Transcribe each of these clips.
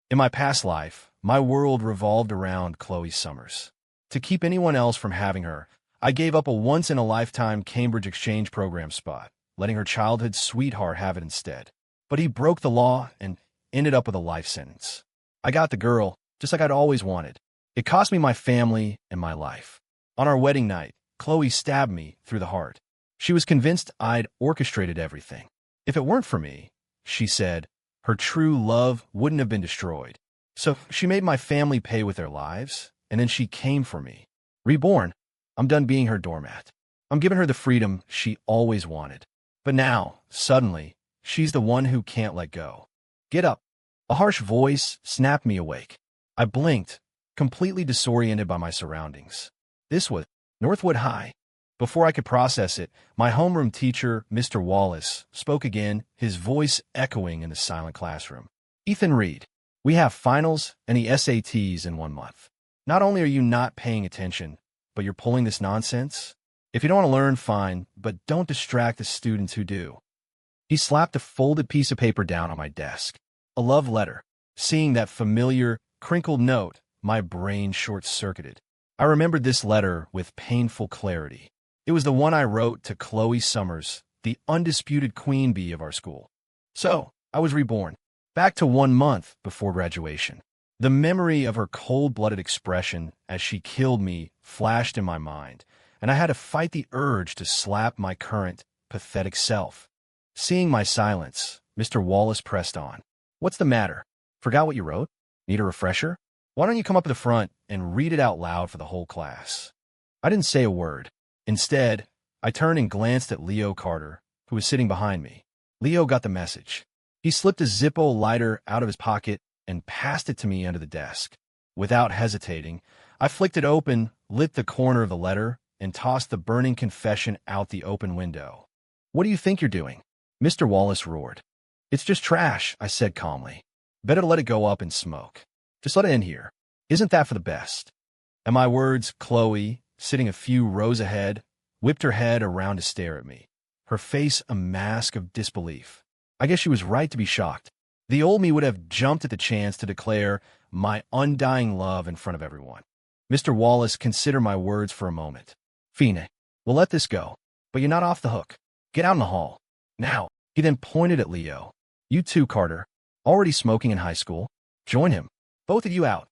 In my past life, my world revolved around Chloe Summers. To keep anyone else from having her, I gave up a once-in-a-lifetime Cambridge exchange program spot, letting her childhood sweetheart have it instead. But he broke the law and ended up with a life sentence. I got the girl, just like I'd always wanted. It cost me my family and my life. On our wedding night, Chloe stabbed me through the heart. She was convinced I'd orchestrated everything. If it weren't for me, she said, her true love wouldn't have been destroyed. So she made my family pay with their lives, and then she came for me. Reborn, I'm done being her doormat. I'm giving her the freedom she always wanted. But now, suddenly, she's the one who can't let go. Get up. A harsh voice snapped me awake. I blinked, completely disoriented by my surroundings. This was Northwood High. Before I could process it, my homeroom teacher, Mr. Wallace, spoke again, his voice echoing in the silent classroom. Ethan Reed, we have finals and the SATs in 1 month. Not only are you not paying attention, but you're pulling this nonsense? If you don't want to learn, fine, but don't distract the students who do. He slapped a folded piece of paper down on my desk. A love letter. Seeing that familiar, crinkled note, my brain short-circuited. I remembered this letter with painful clarity. It was the one I wrote to Chloe Summers, the undisputed queen bee of our school. So, I was reborn, back to 1 month before graduation. The memory of her cold-blooded expression as she killed me flashed in my mind, and I had to fight the urge to slap my current, pathetic self. Seeing my silence, Mr. Wallace pressed on. What's the matter? Forgot what you wrote? Need a refresher? Why don't you come up to the front and read it out loud for the whole class? I didn't say a word. Instead, I turned and glanced at Leo Carter, who was sitting behind me. Leo got the message. He slipped a Zippo lighter out of his pocket and passed it to me under the desk. Without hesitating, I flicked it open, lit the corner of the letter, and tossed the burning confession out the open window. What do you think you're doing? Mr. Wallace roared. It's just trash, I said calmly. Better to let it go up in smoke. Just let it in here. Isn't that for the best? At my words, Chloe, sitting a few rows ahead, whipped her head around to stare at me, her face a mask of disbelief. I guess she was right to be shocked. The old me would have jumped at the chance to declare my undying love in front of everyone. Mr. Wallace considered my words for a moment. Fina, we'll let this go, but you're not off the hook. Get out in the hall. Now, he then pointed at Leo. You too, Carter. Already smoking in high school. Join him. Both of you out.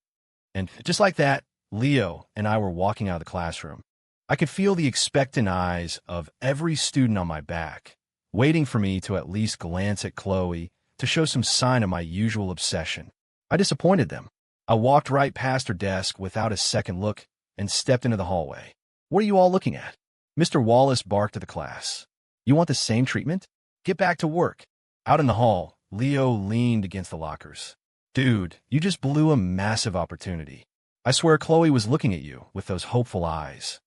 And just like that, Leo and I were walking out of the classroom. I could feel the expectant eyes of every student on my back, waiting for me to at least glance at Chloe to show some sign of my usual obsession. I disappointed them. I walked right past her desk without a second look and stepped into the hallway. What are you all looking at? Mr. Wallace barked at the class. You want the same treatment? Get back to work. Out in the hall, Leo leaned against the lockers. Dude, you just blew a massive opportunity. I swear Chloe was looking at you with those hopeful eyes.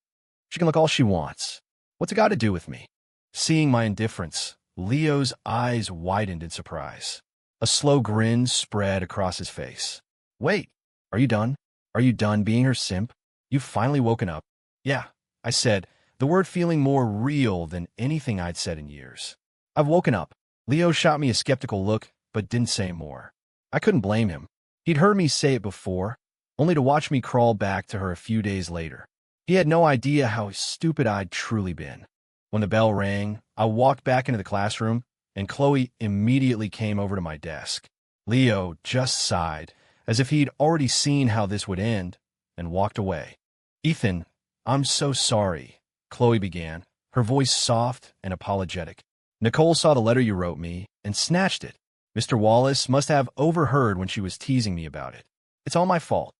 She can look all she wants. What's it got to do with me? Seeing my indifference, Leo's eyes widened in surprise. A slow grin spread across his face. Wait, are you done? Are you done being her simp? You've finally woken up. Yeah, I said, the word feeling more real than anything I'd said in years. I've woken up. Leo shot me a skeptical look, but didn't say more. I couldn't blame him. He'd heard me say it before, only to watch me crawl back to her a few days later. He had no idea how stupid I'd truly been. When the bell rang, I walked back into the classroom, and Chloe immediately came over to my desk. Leo just sighed, as if he'd already seen how this would end, and walked away. Ethan, I'm so sorry, Chloe began, her voice soft and apologetic. Nicole saw the letter you wrote me and snatched it. Mr. Wallace must have overheard when she was teasing me about it. It's all my fault.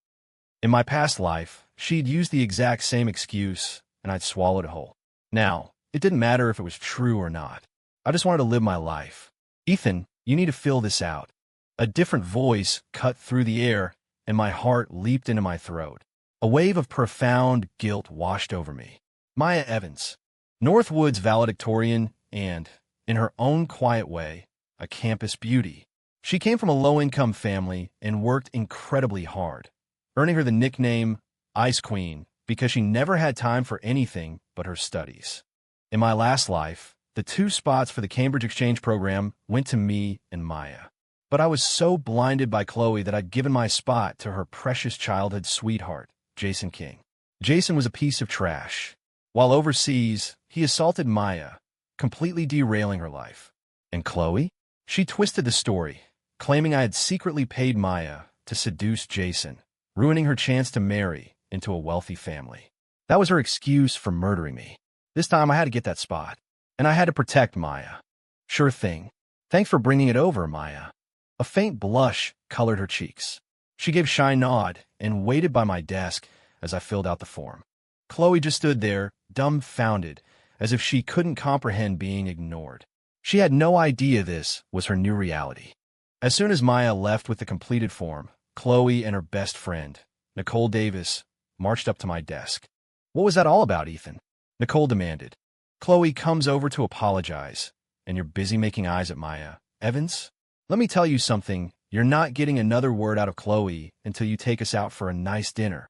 In my past life, she'd used the exact same excuse, and I'd swallowed it whole. Now, it didn't matter if it was true or not. I just wanted to live my life. Ethan, you need to fill this out. A different voice cut through the air, and my heart leaped into my throat. A wave of profound guilt washed over me. Maya Evans, Northwood's valedictorian and, in her own quiet way, a campus beauty. She came from a low-income family and worked incredibly hard, earning her the nickname Ice Queen because she never had time for anything but her studies. In my last life, the 2 spots for the Cambridge Exchange program went to me and Maya. But I was so blinded by Chloe that I'd given my spot to her precious childhood sweetheart, Jason King. Jason was a piece of trash. While overseas, he assaulted Maya, completely derailing her life. And Chloe? She twisted the story, claiming I had secretly paid Maya to seduce Jason, ruining her chance to marry into a wealthy family. That was her excuse for murdering me. This time I had to get that spot, and I had to protect Maya. Sure thing. Thanks for bringing it over, Maya. A faint blush colored her cheeks. She gave a shy nod and waited by my desk as I filled out the form. Chloe just stood there, dumbfounded, as if she couldn't comprehend being ignored. She had no idea this was her new reality. As soon as Maya left with the completed form, Chloe and her best friend, Nicole Davis, marched up to my desk. "What was that all about, Ethan?" Nicole demanded. Chloe comes over to apologize, and you're busy making eyes at Maya. Evans? Let me tell you something. You're not getting another word out of Chloe until you take us out for a nice dinner.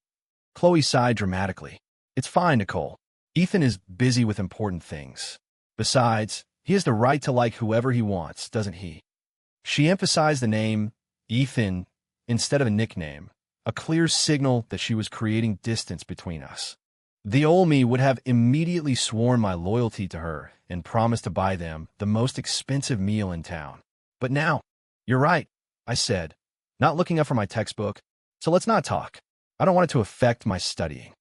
Chloe sighed dramatically. It's fine, Nicole. Ethan is busy with important things. Besides, he has the right to like whoever he wants, doesn't he? She emphasized the name Ethan instead of a nickname, a clear signal that she was creating distance between us. The old me would have immediately sworn my loyalty to her and promised to buy them the most expensive meal in town. But now, you're right, I said, not looking up from my textbook, so let's not talk. I don't want it to affect my studying.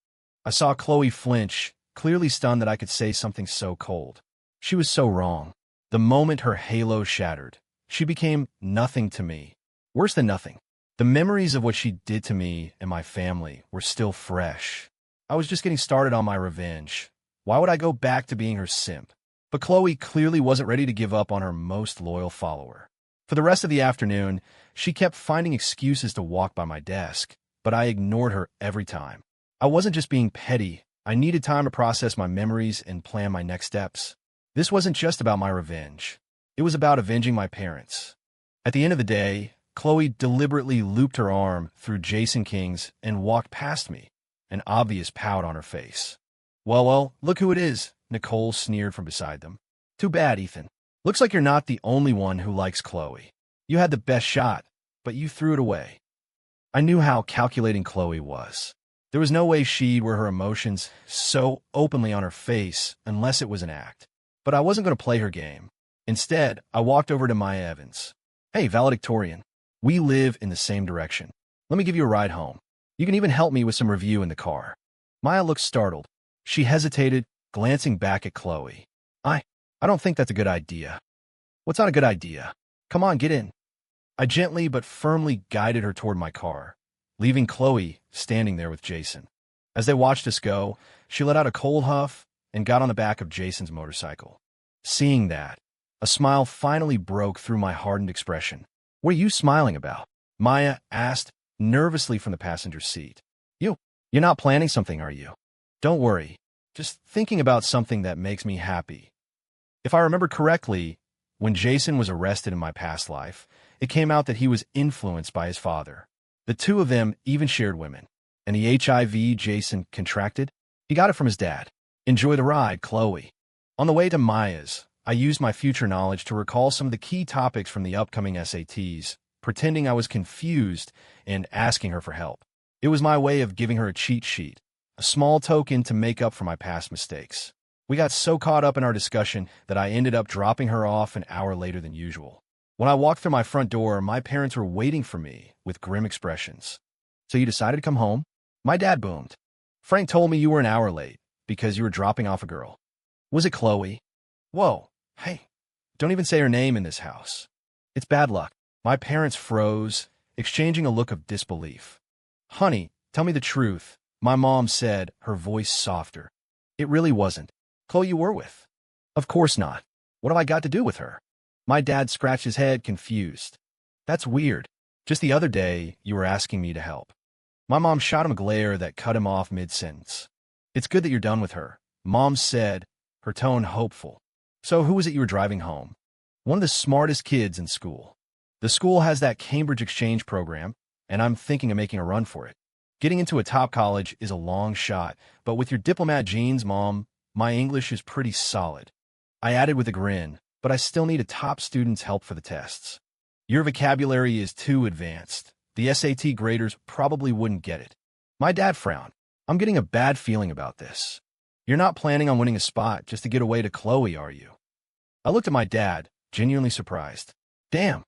I saw Chloe flinch, clearly stunned that I could say something so cold. She was so wrong. The moment her halo shattered, she became nothing to me. Worse than nothing. The memories of what she did to me and my family were still fresh. I was just getting started on my revenge. Why would I go back to being her simp? But Chloe clearly wasn't ready to give up on her most loyal follower. For the rest of the afternoon, she kept finding excuses to walk by my desk, but I ignored her every time. I wasn't just being petty. I needed time to process my memories and plan my next steps. This wasn't just about my revenge. It was about avenging my parents. At the end of the day, Chloe deliberately looped her arm through Jason King's and walked past me, an obvious pout on her face. Well, look who it is, Nicole sneered from beside them. Too bad, Ethan. Looks like you're not the only one who likes Chloe. You had the best shot, but you threw it away. I knew how calculating Chloe was. There was no way she'd wear her emotions so openly on her face unless it was an act. But I wasn't going to play her game. Instead, I walked over to Maya Evans. Hey, valedictorian. We live in the same direction. Let me give you a ride home. You can even help me with some review in the car. Maya looked startled. She hesitated, glancing back at Chloe. I don't think that's a good idea. What's not a good idea? Come on, get in. I gently but firmly guided her toward my car, leaving Chloe standing there with Jason. As they watched us go, she let out a cold huff and got on the back of Jason's motorcycle. Seeing that, a smile finally broke through my hardened expression. What are you smiling about? Maya asked nervously from the passenger seat. You're not planning something, are you? Don't worry. Just thinking about something that makes me happy. If I remember correctly, when Jason was arrested in my past life, it came out that he was influenced by his father. The two of them even shared women. And the HIV Jason contracted? He got it from his dad. Enjoy the ride, Chloe. On the way to Maya's, I used my future knowledge to recall some of the key topics from the upcoming SATs, pretending I was confused and asking her for help. It was my way of giving her a cheat sheet, a small token to make up for my past mistakes. We got so caught up in our discussion that I ended up dropping her off an hour later than usual. When I walked through my front door, my parents were waiting for me with grim expressions. So you decided to come home? My dad boomed. Frank told me you were an hour late because you were dropping off a girl. Was it Chloe? Whoa, hey, don't even say her name in this house. It's bad luck. My parents froze, exchanging a look of disbelief. Honey, tell me the truth, my mom said, her voice softer. It really wasn't Chloe you were with. Of course not. What have I got to do with her? My dad scratched his head, confused. That's weird. Just the other day, you were asking me to help. My mom shot him a glare that cut him off mid-sentence. It's good that you're done with her, Mom said, her tone hopeful. So who was it you were driving home? One of the smartest kids in school. The school has that Cambridge exchange program, and I'm thinking of making a run for it. Getting into a top college is a long shot, but with your diplomat genes, Mom, my English is pretty solid. I added with a grin, but I still need a top student's help for the tests. Your vocabulary is too advanced. The SAT graders probably wouldn't get it. My dad frowned. I'm getting a bad feeling about this. You're not planning on winning a spot just to get away to Chloe, are you? I looked at my dad, genuinely surprised. Damn,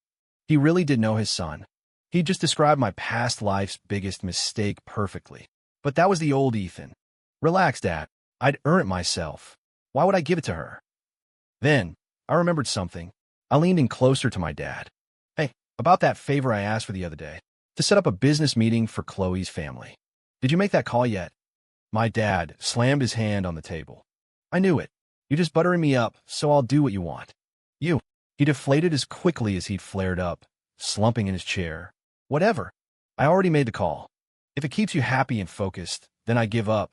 he really did know his son. He just described my past life's biggest mistake perfectly. But that was the old Ethan. Relax, Dad. I'd earn it myself. Why would I give it to her? Then, I remembered something. I leaned in closer to my dad. Hey, about that favor I asked for the other day, to set up a business meeting for Chloe's family. Did you make that call yet? My dad slammed his hand on the table. I knew it. You're just buttering me up, so I'll do what you want. You. He deflated as quickly as he'd flared up, slumping in his chair. Whatever. I already made the call. If it keeps you happy and focused, then I give up.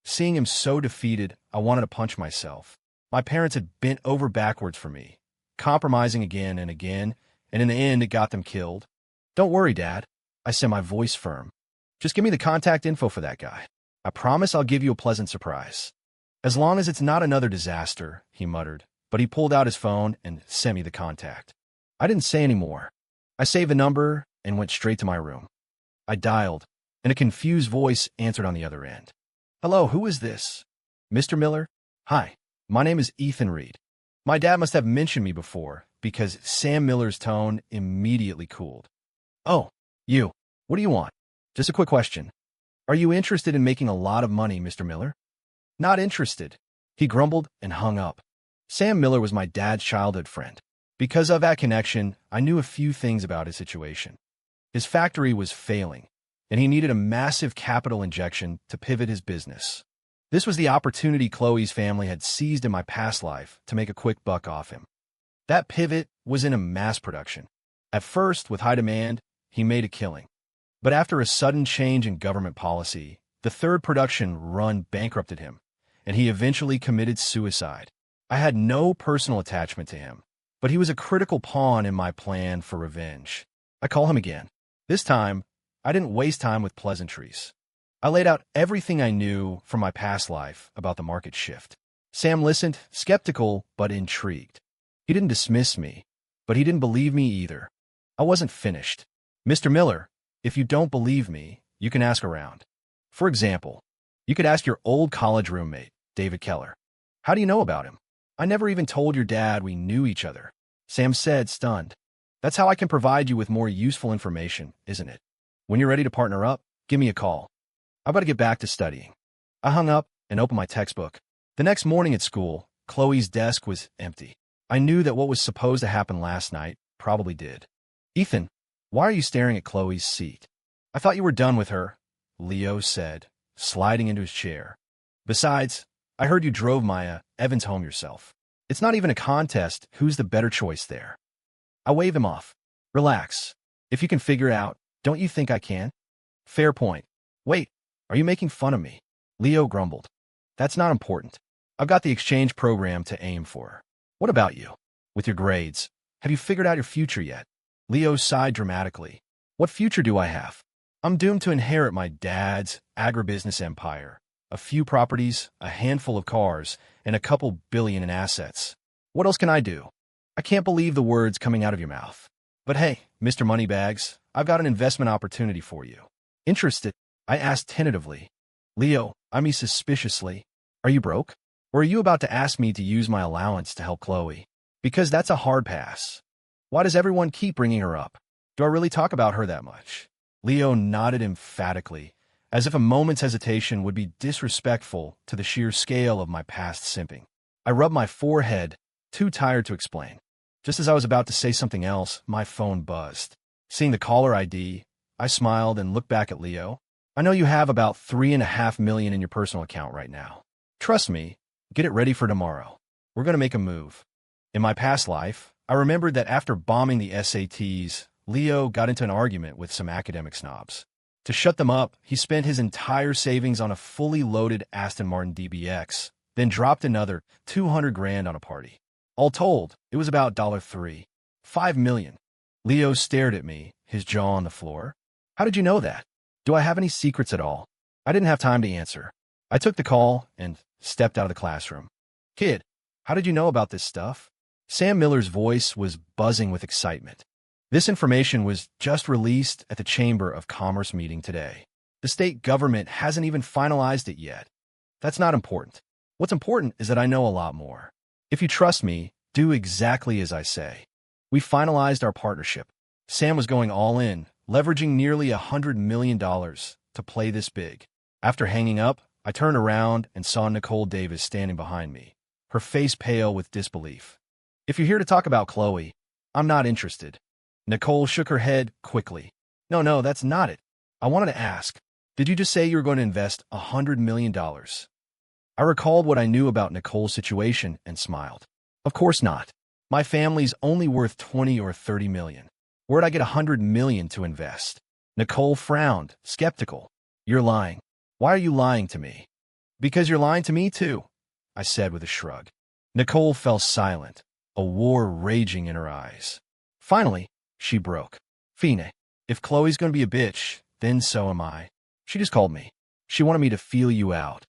Seeing him so defeated, I wanted to punch myself. My parents had bent over backwards for me, compromising again and again, and in the end it got them killed. Don't worry, Dad. I said, my voice firm. Just give me the contact info for that guy. I promise I'll give you a pleasant surprise. As long as it's not another disaster, he muttered, but he pulled out his phone and sent me the contact. I didn't say any more. I saved the number and went straight to my room. I dialed, and a confused voice answered on the other end. Hello, who is this? Mr. Miller? Hi, my name is Ethan Reed. My dad must have mentioned me before, because Sam Miller's tone immediately cooled. Oh, you. What do you want? Just a quick question. Are you interested in making a lot of money, Mr. Miller? Not interested. He grumbled and hung up. Sam Miller was my dad's childhood friend. Because of that connection, I knew a few things about his situation. His factory was failing, and he needed a massive capital injection to pivot his business. This was the opportunity Chloe's family had seized in my past life to make a quick buck off him. That pivot was in a mass production. At first, with high demand, he made a killing. But after a sudden change in government policy, the third production run bankrupted him, and he eventually committed suicide. I had no personal attachment to him, but he was a critical pawn in my plan for revenge. I call him again. This time, I didn't waste time with pleasantries. I laid out everything I knew from my past life about the market shift. Sam listened, skeptical but intrigued. He didn't dismiss me, but he didn't believe me either. I wasn't finished. Mr. Miller, if you don't believe me, you can ask around. For example, you could ask your old college roommate, David Keller. How do you know about him? I never even told your dad we knew each other. Sam said, stunned. That's how I can provide you with more useful information, isn't it? When you're ready to partner up, give me a call. I've got to get back to studying. I hung up and opened my textbook. The next morning at school, Chloe's desk was empty. I knew that what was supposed to happen last night probably did. Ethan, why are you staring at Chloe's seat? I thought you were done with her, Leo said, sliding into his chair. Besides, I heard you drove Maya Evans home yourself. It's not even a contest who's the better choice there. I waved him off. Relax. If you can figure it out, don't you think I can? Fair point. Wait, are you making fun of me? Leo grumbled. That's not important. I've got the exchange program to aim for. What about you? With your grades, have you figured out your future yet? Leo sighed dramatically. What future do I have? I'm doomed to inherit my dad's agribusiness empire. A few properties, a handful of cars, and a couple billion in assets. What else can I do? I can't believe the words coming out of your mouth. But hey, Mr. Moneybags, I've got an investment opportunity for you. Interested? I asked tentatively. Leo, I mean suspiciously. Are you broke? Or are you about to ask me to use my allowance to help Chloe? Because that's a hard pass. Why does everyone keep bringing her up? Do I really talk about her that much? Leo nodded emphatically, as if a moment's hesitation would be disrespectful to the sheer scale of my past simping. I rubbed my forehead, too tired to explain. Just as I was about to say something else, my phone buzzed. Seeing the caller ID, I smiled and looked back at Leo. I know you have about $3.5 million in your personal account right now. Trust me, get it ready for tomorrow. We're going to make a move. In my past life, I remembered that after bombing the SATs, Leo got into an argument with some academic snobs. To shut them up, he spent his entire savings on a fully loaded Aston Martin DBX, then dropped another $200 grand on a party. All told, it was about $3. $5 million. Leo stared at me, his jaw on the floor. How did you know that? Do I have any secrets at all? I didn't have time to answer. I took the call and stepped out of the classroom. Kid, how did you know about this stuff? Sam Miller's voice was buzzing with excitement. This information was just released at the Chamber of Commerce meeting today. The state government hasn't even finalized it yet. That's not important. What's important is that I know a lot more. If you trust me, do exactly as I say. We finalized our partnership. Sam was going all in, leveraging nearly $100 million to play this big. After hanging up, I turned around and saw Nicole Davis standing behind me, her face pale with disbelief. If you're here to talk about Chloe, I'm not interested. Nicole shook her head quickly. No, that's not it. I wanted to ask, did you just say you were going to invest $100 million? I recalled what I knew about Nicole's situation and smiled. Of course not. My family's only worth 20 or 30 million. Where'd I get $100 million to invest? Nicole frowned, skeptical. You're lying. Why are you lying to me? Because you're lying to me too, I said with a shrug. Nicole fell silent, a war raging in her eyes. Finally, she broke. Fine, if Chloe's going to be a bitch, then so am I. She just called me. She wanted me to feel you out.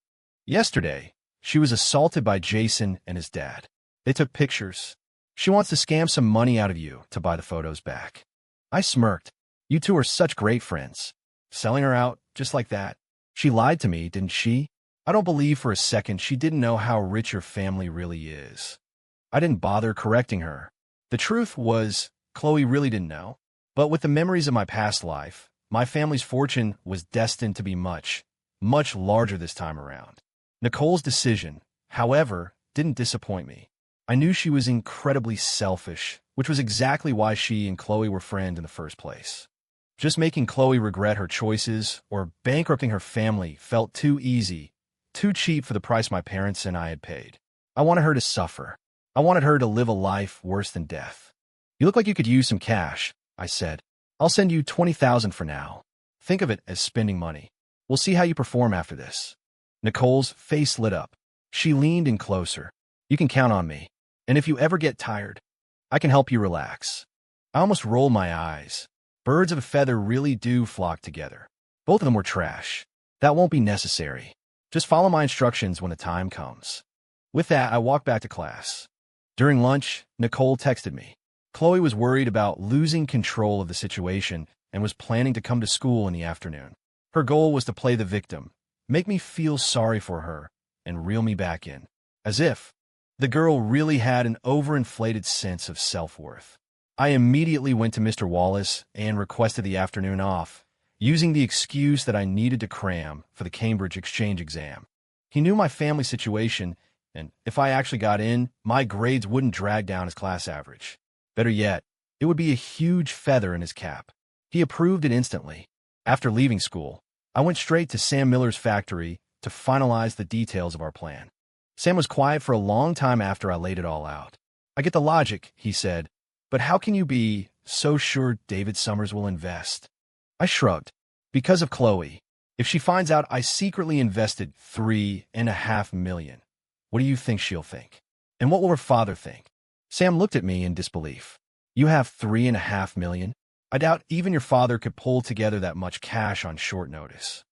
Yesterday, she was assaulted by Jason and his dad. They took pictures. She wants to scam some money out of you to buy the photos back. I smirked. You two are such great friends. Selling her out just like that. She lied to me, didn't she? I don't believe for a second she didn't know how rich your family really is. I didn't bother correcting her. The truth was, Chloe really didn't know. But with the memories of my past life, my family's fortune was destined to be much, much larger this time around. Nicole's decision, however, didn't disappoint me. I knew she was incredibly selfish, which was exactly why she and Chloe were friends in the first place. Just making Chloe regret her choices or bankrupting her family felt too easy, too cheap for the price my parents and I had paid. I wanted her to suffer. I wanted her to live a life worse than death. You look like you could use some cash, I said. I'll send you $20,000 for now. Think of it as spending money. We'll see how you perform after this. Nicole's face lit up. She leaned in closer. You can count on me. And if you ever get tired, I can help you relax. I almost rolled my eyes. Birds of a feather really do flock together. Both of them were trash. That won't be necessary. Just follow my instructions when the time comes. With that, I walked back to class. During lunch, Nicole texted me. Chloe was worried about losing control of the situation and was planning to come to school in the afternoon. Her goal was to play the victim, make me feel sorry for her, and reel me back in. As if the girl really had an overinflated sense of self-worth. I immediately went to Mr. Wallace and requested the afternoon off, using the excuse that I needed to cram for the Cambridge Exchange exam. He knew my family situation, and if I actually got in, my grades wouldn't drag down his class average. Better yet, it would be a huge feather in his cap. He approved it instantly. After leaving school, I went straight to Sam Miller's factory to finalize the details of our plan. Sam was quiet for a long time after I laid it all out. I get the logic, he said, but how can you be so sure David Summers will invest? I shrugged. Because of Chloe. If she finds out I secretly invested $3.5 million, what do you think she'll think? And what will her father think? Sam looked at me in disbelief. You have $3.5 million? I doubt even your father could pull together that much cash on short notice.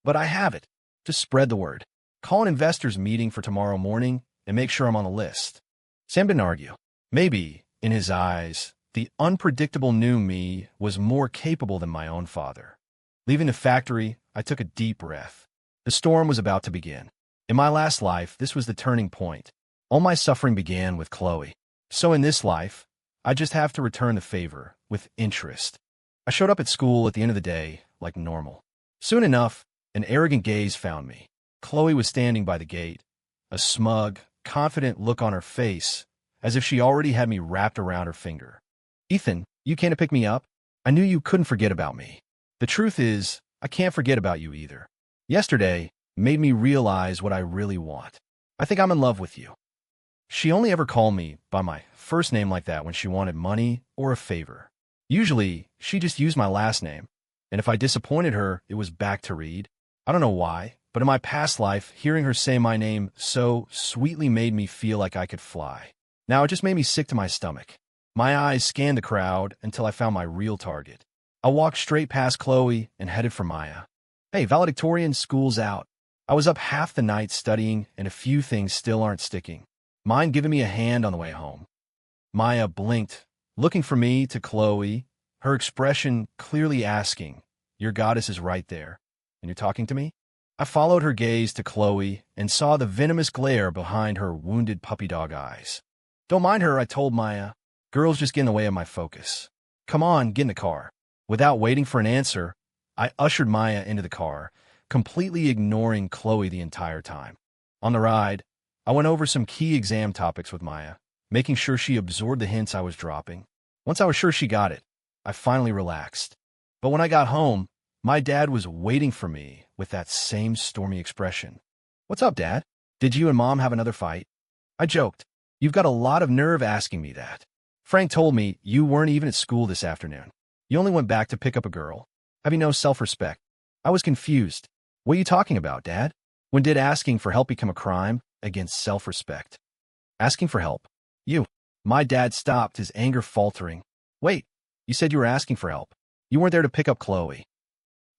But I have it. Just spread the word. Call an investors meeting for tomorrow morning and make sure I'm on the list. Sam didn't argue. Maybe, in his eyes, the unpredictable new me was more capable than my own father. Leaving the factory, I took a deep breath. The storm was about to begin. In my last life, this was the turning point. All my suffering began with Chloe. So in this life, I just have to return the favor with interest. I showed up at school at the end of the day, like normal. Soon enough, an arrogant gaze found me. Chloe was standing by the gate, a smug, confident look on her face, as if she already had me wrapped around her finger. Ethan, you came to pick me up? I knew you couldn't forget about me. The truth is, I can't forget about you either. Yesterday made me realize what I really want. I think I'm in love with you. She only ever called me by my first name like that when she wanted money or a favor. Usually, she just used my last name, and if I disappointed her, it was back to Reed. I don't know why, but in my past life, hearing her say my name so sweetly made me feel like I could fly. Now it just made me sick to my stomach. My eyes scanned the crowd until I found my real target. I walked straight past Chloe and headed for Maya. Hey, valedictorian, school's out. I was up half the night studying, and a few things still aren't sticking. Mind giving me a hand on the way home? Maya blinked, looking from me to Chloe, her expression clearly asking, "Your goddess is right there, and you're talking to me?" I followed her gaze to Chloe and saw the venomous glare behind her wounded puppy dog eyes. "Don't mind her," I told Maya. "Girls just get in the way of my focus. Come on, get in the car." Without waiting for an answer, I ushered Maya into the car, completely ignoring Chloe the entire time. On the ride, I went over some key exam topics with Maya, making sure she absorbed the hints I was dropping. Once I was sure she got it, I finally relaxed. But when I got home, my dad was waiting for me with that same stormy expression. "What's up, Dad? Did you and Mom have another fight?" I joked. "You've got a lot of nerve asking me that. Frank told me you weren't even at school this afternoon. You only went back to pick up a girl. Have you no self-respect?" I was confused. "What are you talking about, Dad? When did asking for help become a crime against self-respect?" "Asking for help? You?" My dad stopped, his anger faltering. "Wait, you said you were asking for help. You weren't there to pick up Chloe."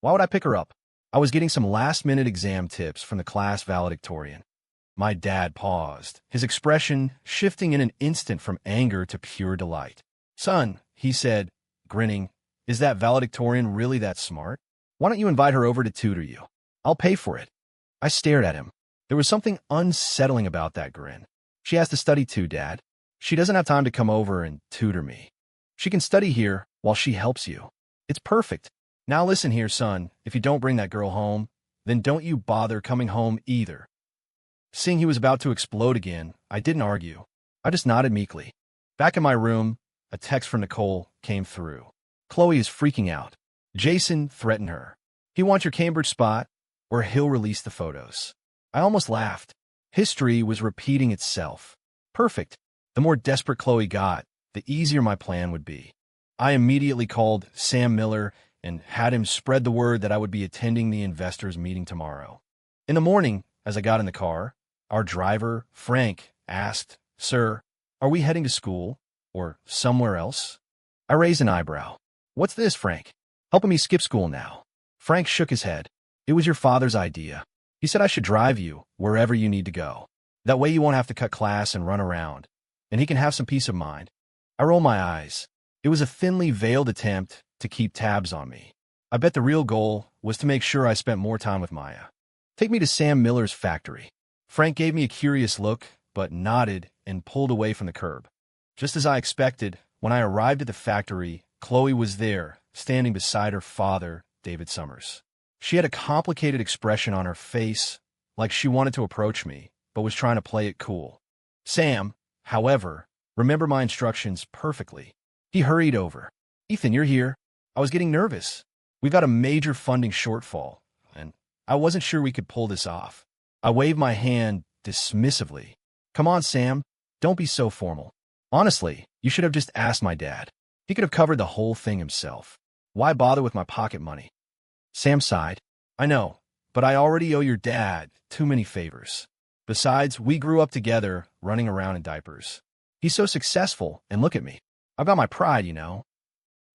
"Why would I pick her up? I was getting some last-minute exam tips from the class valedictorian." My dad paused, his expression shifting in an instant from anger to pure delight. "Son," he said, grinning, "is that valedictorian really that smart? Why don't you invite her over to tutor you? I'll pay for it." I stared at him. There was something unsettling about that grin. "She has to study too, Dad. She doesn't have time to come over and tutor me. She can study here while she helps you. It's perfect. Now listen here, son. If you don't bring that girl home, then don't you bother coming home either." Seeing he was about to explode again, I didn't argue. I just nodded meekly. Back in my room, a text from Nicole came through. "Chloe is freaking out. Jason threatened her. He wants your Cambridge spot, or he'll release the photos." I almost laughed. History was repeating itself. Perfect. The more desperate Chloe got, the easier my plan would be. I immediately called Sam Miller and had him spread the word that I would be attending the investors' meeting tomorrow. In the morning, as I got in the car, our driver, Frank, asked, "Sir, are we heading to school or somewhere else?" I raised an eyebrow. "What's this, Frank? Helping me skip school now?" Frank shook his head. "It was your father's idea. He said I should drive you wherever you need to go. That way you won't have to cut class and run around, and he can have some peace of mind." I rolled my eyes. It was a thinly veiled attempt to keep tabs on me. I bet the real goal was to make sure I spent more time with Maya. "Take me to Sam Miller's factory." Frank gave me a curious look, but nodded and pulled away from the curb. Just as I expected, when I arrived at the factory, Chloe was there, standing beside her father, David Summers. She had a complicated expression on her face, like she wanted to approach me, but was trying to play it cool. Sam, however, remembered my instructions perfectly. He hurried over. "Ethan, you're here." I was getting nervous. We've got a major funding shortfall, and I wasn't sure we could pull this off. I waved my hand dismissively. "Come on, Sam. Don't be so formal. Honestly, you should have just asked my dad. He could have covered the whole thing himself. Why bother with my pocket money?" Sam sighed. "I know, but I already owe your dad too many favors. Besides, we grew up together, running around in diapers. He's so successful, and look at me. I've got my pride, you know."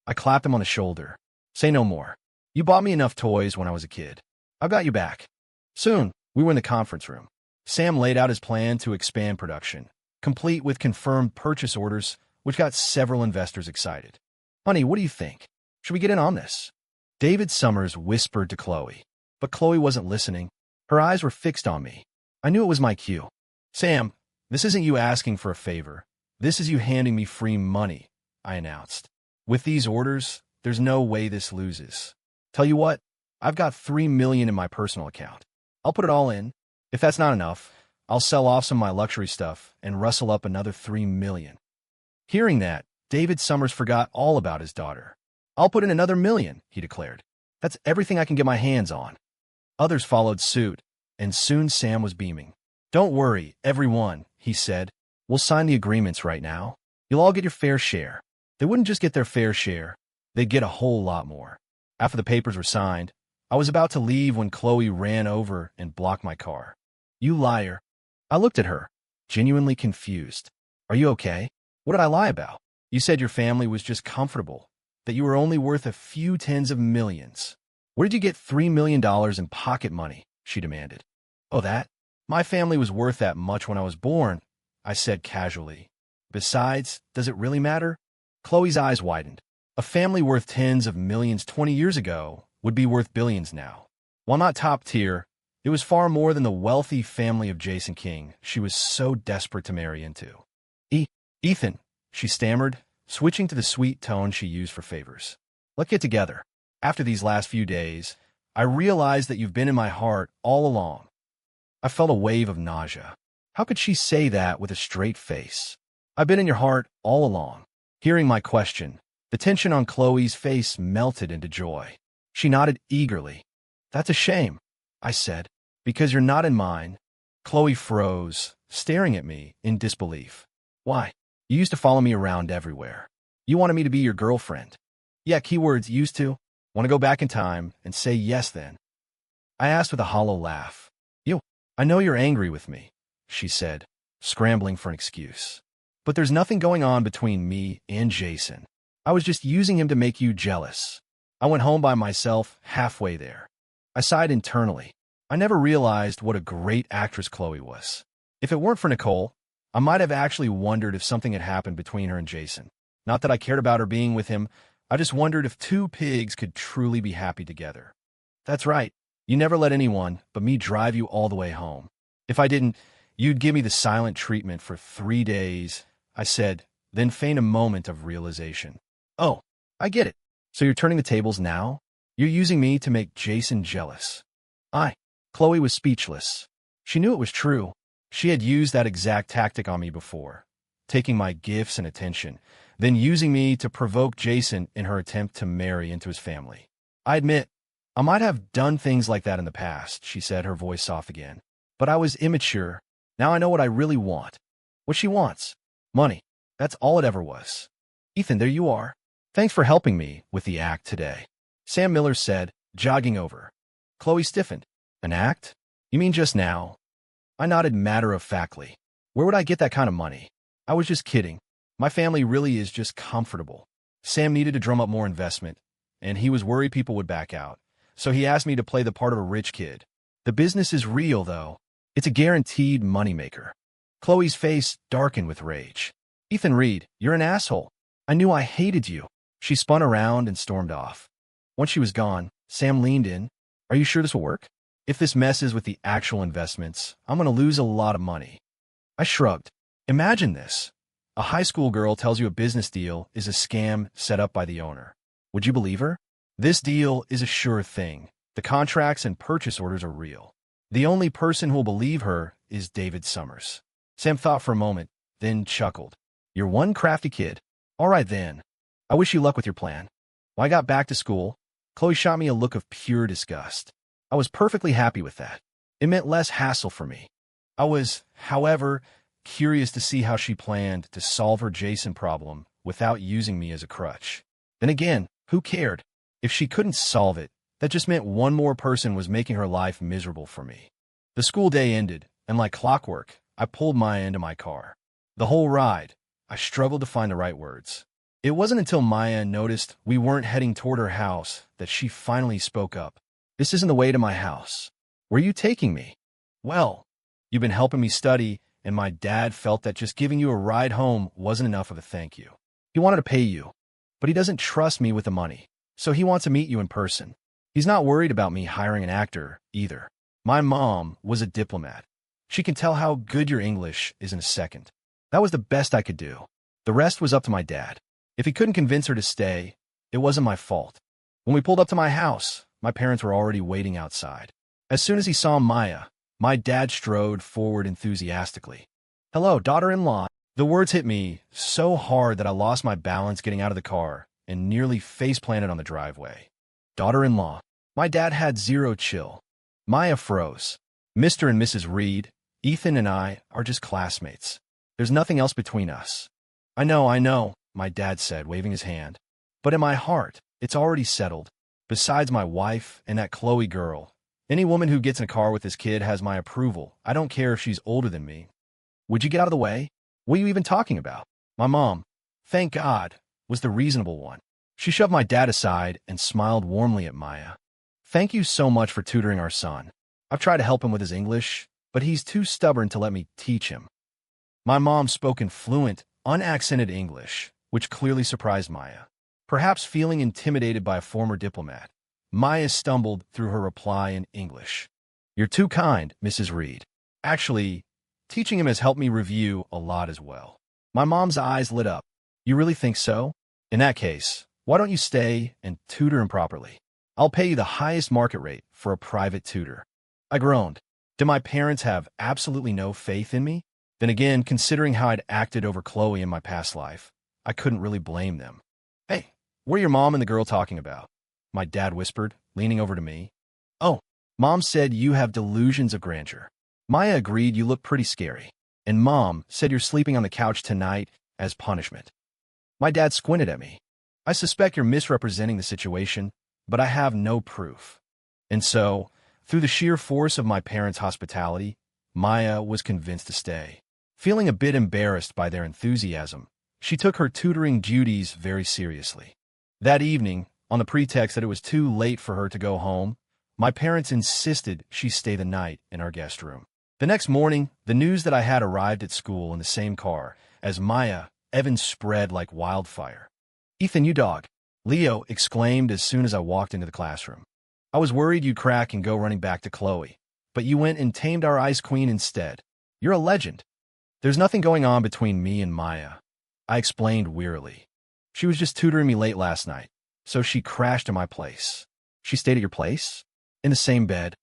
I clapped him on the shoulder. "Say no more. You bought me enough toys when I was a kid. I've got you back." Soon, we were in the conference room. Sam laid out his plan to expand production, complete with confirmed purchase orders, which got several investors excited. "Honey, what do you think? Should we get in on this?" David Summers whispered to Chloe, but Chloe wasn't listening. Her eyes were fixed on me. I knew it was my cue. "Sam, this isn't you asking for a favor. This is you handing me free money," I announced. "With these orders, there's no way this loses. Tell you what, I've got $3 million in my personal account. I'll put it all in. If that's not enough, I'll sell off some of my luxury stuff and rustle up another $3 million. Hearing that, David Summers forgot all about his daughter. "I'll put in another $1 million, he declared. "That's everything I can get my hands on." Others followed suit, and soon Sam was beaming. "Don't worry, everyone," he said. "We'll sign the agreements right now. You'll all get your fair share." They wouldn't just get their fair share, they'd get a whole lot more. After the papers were signed, I was about to leave when Chloe ran over and blocked my car. "You liar." I looked at her, genuinely confused. "Are you okay? What did I lie about? You said your family was just comfortable, that you were only worth a few tens of millions. Where did you get $3 million in pocket money?" she demanded. "Oh, that? My family was worth that much when I was born," I said casually. "Besides, does it really matter?" Chloe's eyes widened. A family worth tens of millions 20 years ago would be worth billions now. While not top tier, it was far more than the wealthy family of Jason King she was so desperate to marry into. Ethan, she stammered, switching to the sweet tone she used for favors. Let's get together. After these last few days, I realized that you've been in my heart all along. I felt a wave of nausea. How could she say that with a straight face? I've been in your heart all along. Hearing my question, the tension on Chloe's face melted into joy. She nodded eagerly. That's a shame, I said, because you're not in mine. Chloe froze, staring at me in disbelief. Why? You used to follow me around everywhere. You wanted me to be your girlfriend. Yeah, keywords used to. Want to go back in time and say yes then? I asked with a hollow laugh. I know you're angry with me, she said, scrambling for an excuse. But there's nothing going on between me and Jason. I was just using him to make you jealous. I went home by myself halfway there. I sighed internally. I never realized what a great actress Chloe was. If it weren't for Nicole, I might have actually wondered if something had happened between her and Jason. Not that I cared about her being with him, I just wondered if two pigs could truly be happy together. That's right. You never let anyone but me drive you all the way home. If I didn't, you'd give me the silent treatment for 3 days, I said, then feign a moment of realization. Oh, I get it. So you're turning the tables now? You're using me to make Jason jealous. Chloe was speechless. She knew it was true. She had used that exact tactic on me before, taking my gifts and attention, then using me to provoke Jason in her attempt to marry into his family. I admit, I might have done things like that in the past, she said, her voice soft again. But I was immature. Now I know what I really want. What she wants. Money. That's all it ever was. Ethan, there you are. Thanks for helping me with the act today, Sam Miller said, jogging over. Chloe stiffened. An act? You mean just now? I nodded matter-of-factly. Where would I get that kind of money? I was just kidding. My family really is just comfortable. Sam needed to drum up more investment, and he was worried people would back out. So he asked me to play the part of a rich kid. The business is real, though. It's a guaranteed moneymaker. Chloe's face darkened with rage. Ethan Reed, you're an asshole. I knew I hated you. She spun around and stormed off. Once she was gone, Sam leaned in. Are you sure this will work? If this messes with the actual investments, I'm going to lose a lot of money. I shrugged. Imagine this. A high school girl tells you a business deal is a scam set up by the owner. Would you believe her? This deal is a sure thing. The contracts and purchase orders are real. The only person who will believe her is David Summers. Sam thought for a moment, then chuckled. You're one crafty kid. All right then. I wish you luck with your plan. When I got back to school, Chloe shot me a look of pure disgust. I was perfectly happy with that. It meant less hassle for me. I was, however, curious to see how she planned to solve her Jason problem without using me as a crutch. Then again, who cared? If she couldn't solve it, that just meant one more person was making her life miserable for me. The school day ended, and like clockwork, I pulled Maya into my car. The whole ride, I struggled to find the right words. It wasn't until Maya noticed we weren't heading toward her house that she finally spoke up. This isn't the way to my house. Where are you taking me? Well, you've been helping me study, and my dad felt that just giving you a ride home wasn't enough of a thank you. He wanted to pay you, but he doesn't trust me with the money, so he wants to meet you in person. He's not worried about me hiring an actor, either. My mom was a diplomat. She can tell how good your English is in a second. That was the best I could do. The rest was up to my dad. If he couldn't convince her to stay, it wasn't my fault. When we pulled up to my house, my parents were already waiting outside. As soon as he saw Maya, my dad strode forward enthusiastically. Hello, daughter-in-law. The words hit me so hard that I lost my balance getting out of the car and nearly face-planted on the driveway. Daughter-in-law. My dad had zero chill. Maya froze. Mr. and Mrs. Reed, Ethan and I are just classmates. There's nothing else between us. I know, my dad said, waving his hand. But in my heart, it's already settled. Besides my wife and that Chloe girl, any woman who gets in a car with this kid has my approval. I don't care if she's older than me. Would you get out of the way? What are you even talking about? My mom, thank God, was the reasonable one. She shoved my dad aside and smiled warmly at Maya. Thank you so much for tutoring our son. I've tried to help him with his English, but he's too stubborn to let me teach him. My mom spoke in fluent, unaccented English, which clearly surprised Maya. Perhaps feeling intimidated by a former diplomat, Maya stumbled through her reply in English. "You're too kind, Mrs. Reed. Actually, teaching him has helped me review a lot as well." My mom's eyes lit up. "You really think so? In that case, why don't you stay and tutor him properly? I'll pay you the highest market rate for a private tutor." I groaned. Did my parents have absolutely no faith in me? Then again, considering how I'd acted over Chloe in my past life, I couldn't really blame them. "Hey, what are your mom and the girl talking about?" my dad whispered, leaning over to me. "Oh, Mom said you have delusions of grandeur. Maya agreed you look pretty scary. And Mom said you're sleeping on the couch tonight as punishment." My dad squinted at me. "I suspect you're misrepresenting the situation, but I have no proof." And so, through the sheer force of my parents' hospitality, Maya was convinced to stay. Feeling a bit embarrassed by their enthusiasm, she took her tutoring duties very seriously. That evening, on the pretext that it was too late for her to go home, my parents insisted she stay the night in our guest room. The next morning, the news that I had arrived at school in the same car as Maya, Evan, spread like wildfire. "Ethan, you dog," Leo exclaimed as soon as I walked into the classroom. "I was worried you'd crack and go running back to Chloe, but you went and tamed our ice queen instead. You're a legend." "There's nothing going on between me and Maya," I explained wearily. "She was just tutoring me late last night, so she crashed in my place." "She stayed at your place?" "In the same bed."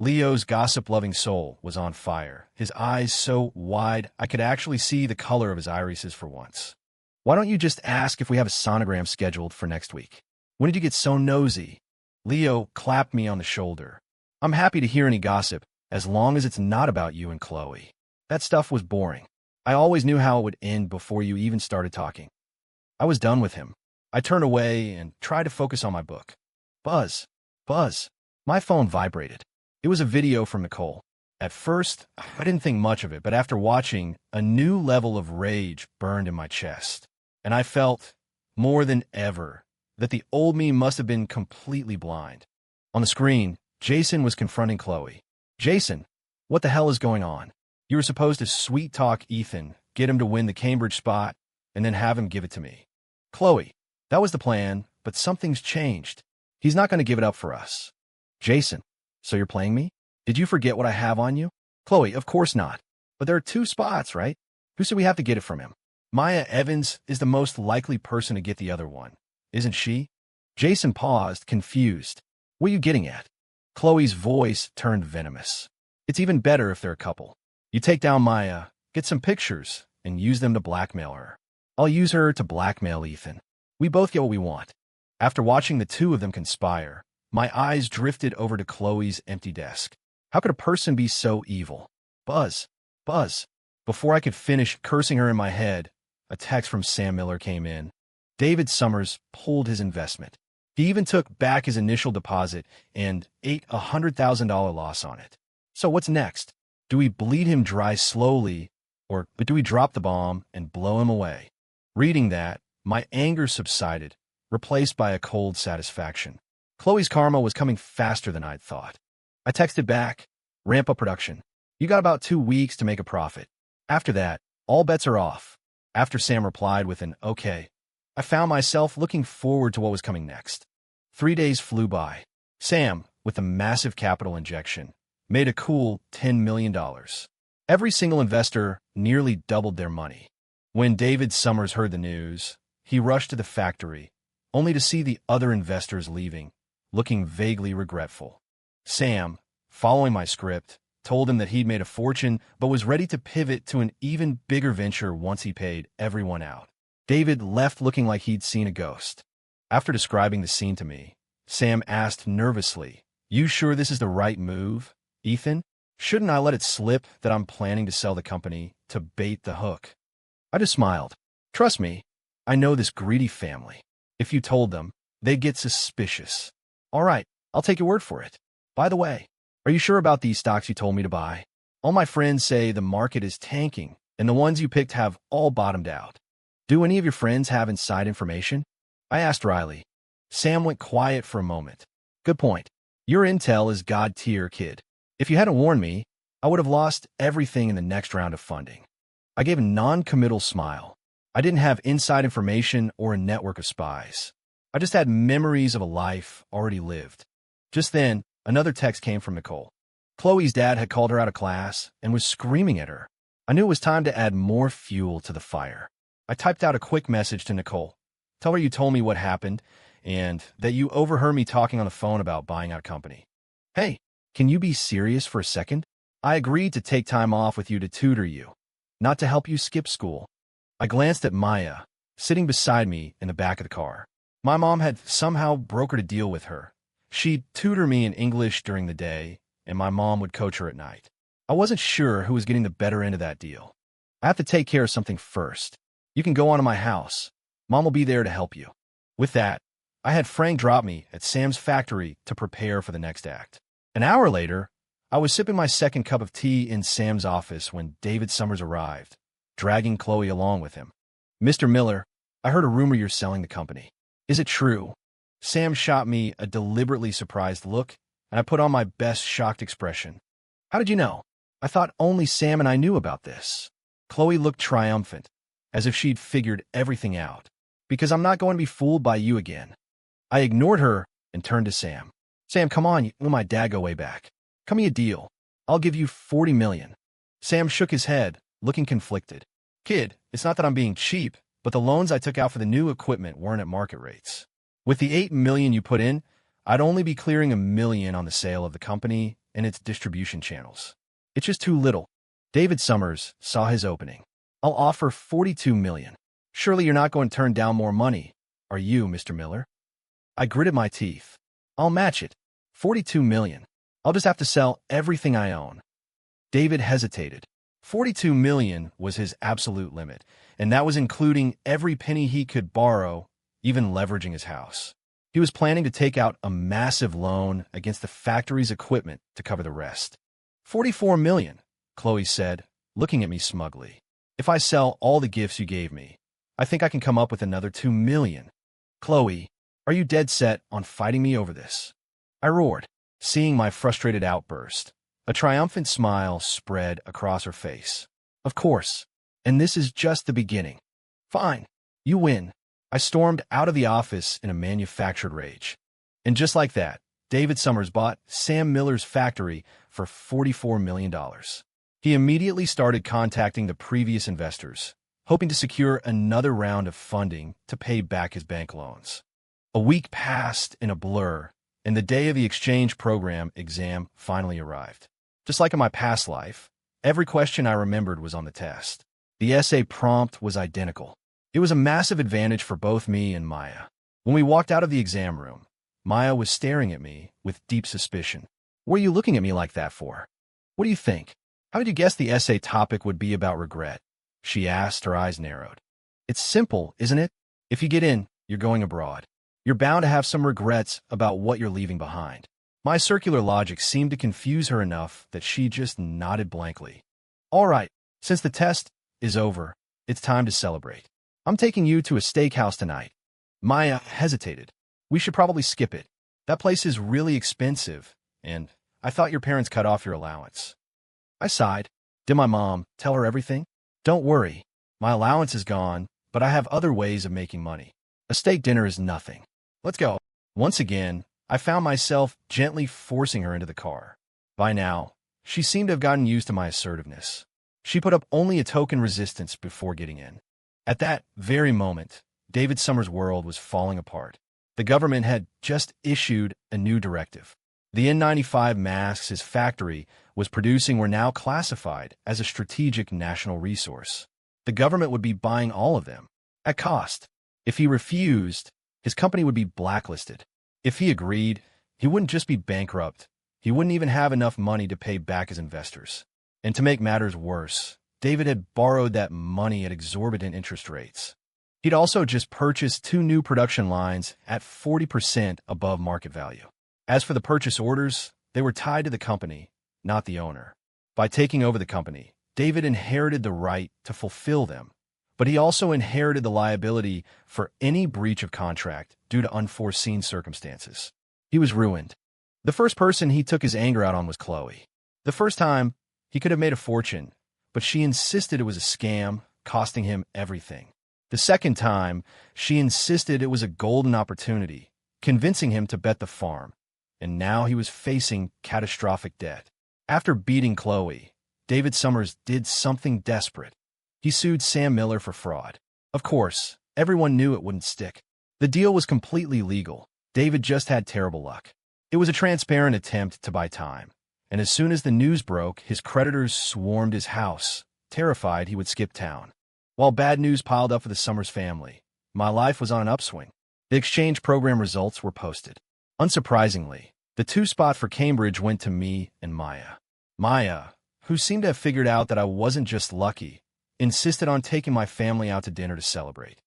Leo's gossip-loving soul was on fire, his eyes so wide I could actually see the color of his irises for once. "Why don't you just ask if we have a sonogram scheduled for next week? When did you get so nosy?" Leo clapped me on the shoulder. "I'm happy to hear any gossip, as long as it's not about you and Chloe. That stuff was boring. I always knew how it would end before you even started talking." I was done with him. I turned away and tried to focus on my book. Buzz. Buzz. My phone vibrated. It was a video from Nicole. At first, I didn't think much of it, but after watching, a new level of rage burned in my chest. And I felt, more than ever, that the old me must have been completely blind. On the screen, Jason was confronting Chloe. "Jason, what the hell is going on? You were supposed to sweet-talk Ethan, get him to win the Cambridge spot, and then have him give it to me." "Chloe, that was the plan, but something's changed. He's not going to give it up for us." "Jason, so you're playing me? Did you forget what I have on you?" "Chloe, of course not. But there are 2 spots, right? Who said we have to get it from him? Maya Evans is the most likely person to get the other one, isn't she?" Jason paused, confused. "What are you getting at?" Chloe's voice turned venomous. "It's even better if they're a couple. You take down Maya, get some pictures, and use them to blackmail her. I'll use her to blackmail Ethan. We both get what we want." After watching the 2 of them conspire, my eyes drifted over to Chloe's empty desk. How could a person be so evil? "Buzz, Buzz." Before I could finish cursing her in my head, a text from Sam Miller came in. David Summers pulled his investment. He even took back his initial deposit and ate a $100,000 loss on it. So what's next? Do we bleed him dry slowly, or do we drop the bomb and blow him away? Reading that, my anger subsided, replaced by a cold satisfaction. Chloe's karma was coming faster than I'd thought. I texted back, "Ramp up production. You got about 2 weeks to make a profit. After that, all bets are off." After Sam replied with an "okay," I found myself looking forward to what was coming next. 3 days flew by. Sam, with a massive capital injection, made a cool $10 million. Every single investor nearly doubled their money. When David Summers heard the news, he rushed to the factory, only to see the other investors leaving, looking vaguely regretful. Sam, following my script, told him that he'd made a fortune but was ready to pivot to an even bigger venture once he paid everyone out. David left looking like he'd seen a ghost. After describing the scene to me, Sam asked nervously, "You sure this is the right move, Ethan? Shouldn't I let it slip that I'm planning to sell the company to bait the hook?" I just smiled. "Trust me, I know this greedy family. If you told them, they'd get suspicious." "All right, I'll take your word for it. By the way, are you sure about these stocks you told me to buy? All my friends say the market is tanking, and the ones you picked have all bottomed out. Do any of your friends have inside information?" I asked Riley. Sam went quiet for a moment. "Good point. Your intel is God-tier, kid. If you hadn't warned me, I would have lost everything in the next round of funding." I gave a non-committal smile. I didn't have inside information or a network of spies. I just had memories of a life already lived. Just then, another text came from Nicole. Chloe's dad had called her out of class and was screaming at her. I knew it was time to add more fuel to the fire. I typed out a quick message to Nicole. Tell her you told me what happened and that you overheard me talking on the phone about buying out a company. Hey, can you be serious for a second? I agreed to take time off with you to tutor you, not to help you skip school. I glanced at Maya, sitting beside me in the back of the car. My mom had somehow brokered a deal with her. She'd tutor me in English during the day, and my mom would coach her at night. I wasn't sure who was getting the better end of that deal. I have to take care of something first. You can go on to my house. Mom will be there to help you. With that, I had Frank drop me at Sam's factory to prepare for the next act. An hour later, I was sipping my second cup of tea in Sam's office when David Summers arrived, dragging Chloe along with him. Mr. Miller, I heard a rumor you're selling the company. Is it true? Sam shot me a deliberately surprised look, and I put on my best shocked expression. How did you know? I thought only Sam and I knew about this. Chloe looked triumphant, as if she'd figured everything out. Because I'm not going to be fooled by you again. I ignored her and turned to Sam. Sam, come on, you and my dad go way back. Cut me a deal. I'll give you $40 million. Sam shook his head, looking conflicted. Kid, it's not that I'm being cheap, but the loans I took out for the new equipment weren't at market rates. With the $8 million you put in, I'd only be clearing $1 million on the sale of the company and its distribution channels. It's just too little. David Summers saw his opening. I'll offer $42 million. Surely you're not going to turn down more money, are you, Mr. Miller? I gritted my teeth. I'll match it. $42 million. I'll just have to sell everything I own. David hesitated. $42 million was his absolute limit, and that was including every penny he could borrow, even leveraging his house. He was planning to take out a massive loan against the factory's equipment to cover the rest. $44 million, Chloe said, looking at me smugly. If I sell all the gifts you gave me, I think I can come up with another $2 million. Chloe, are you dead set on fighting me over this? I roared, seeing my frustrated outburst. A triumphant smile spread across her face. Of course, and this is just the beginning. Fine, you win. I stormed out of the office in a manufactured rage. And just like that, David Summers bought Sam Miller's factory for $44 million. He immediately started contacting the previous investors, hoping to secure another round of funding to pay back his bank loans. A week passed in a blur, and the day of the exchange program exam finally arrived. Just like in my past life, every question I remembered was on the test. The essay prompt was identical. It was a massive advantage for both me and Maya. When we walked out of the exam room, Maya was staring at me with deep suspicion. What are you looking at me like that for? What do you think? How did you guess the essay topic would be about regret? She asked, her eyes narrowed. It's simple, isn't it? If you get in, you're going abroad. You're bound to have some regrets about what you're leaving behind. My circular logic seemed to confuse her enough that she just nodded blankly. All right, since the test is over, it's time to celebrate. I'm taking you to a steakhouse tonight. Maya hesitated. We should probably skip it. That place is really expensive, and I thought your parents cut off your allowance. I sighed. Did my mom tell her everything? Don't worry. My allowance is gone, but I have other ways of making money. A steak dinner is nothing. Let's go. Once again, I found myself gently forcing her into the car. By now, she seemed to have gotten used to my assertiveness. She put up only a token resistance before getting in. At that very moment, David Summers' world was falling apart. The government had just issued a new directive. The N95 masks his factory was producing were now classified as a strategic national resource. The government would be buying all of them, at cost. If he refused, his company would be blacklisted. If he agreed, he wouldn't just be bankrupt, he wouldn't even have enough money to pay back his investors. And to make matters worse, David had borrowed that money at exorbitant interest rates. He'd also just purchased 2 new production lines at 40% above market value. As for the purchase orders, they were tied to the company, not the owner. By taking over the company, David inherited the right to fulfill them, but he also inherited the liability for any breach of contract due to unforeseen circumstances. He was ruined. The first person he took his anger out on was Chloe. The first time, he could have made a fortune, but she insisted it was a scam, costing him everything. The second time, she insisted it was a golden opportunity, convincing him to bet the farm, and now he was facing catastrophic debt. After beating Chloe, David Summers did something desperate. He sued Sam Miller for fraud. Of course, everyone knew it wouldn't stick. The deal was completely legal. David just had terrible luck. It was a transparent attempt to buy time, and as soon as the news broke, his creditors swarmed his house, terrified he would skip town. While bad news piled up for the Summers family, my life was on an upswing. The exchange program results were posted. Unsurprisingly, the 2 spot for Cambridge went to me and Maya. Maya, who seemed to have figured out that I wasn't just lucky, insisted on taking my family out to dinner to celebrate.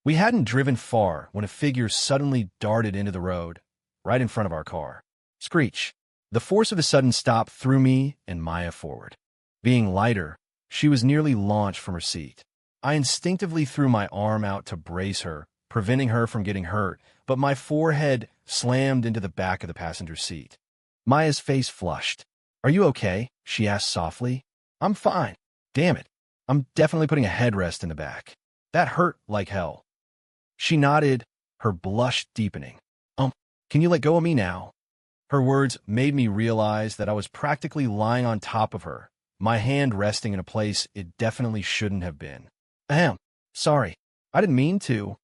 We hadn't driven far when a figure suddenly darted into the road, right in front of our car. Screech. The force of the sudden stop threw me and Maya forward. Being lighter, she was nearly launched from her seat. I instinctively threw my arm out to brace her, preventing her from getting hurt, but my forehead slammed into the back of the passenger seat. Maya's face flushed. "Are you okay?" she asked softly. "I'm fine. Damn it. I'm definitely putting a headrest in the back. That hurt like hell." She nodded, her blush deepening. Can you let go of me now?" Her words made me realize that I was practically lying on top of her, my hand resting in a place it definitely shouldn't have been. "Ahem. Sorry. I didn't mean to."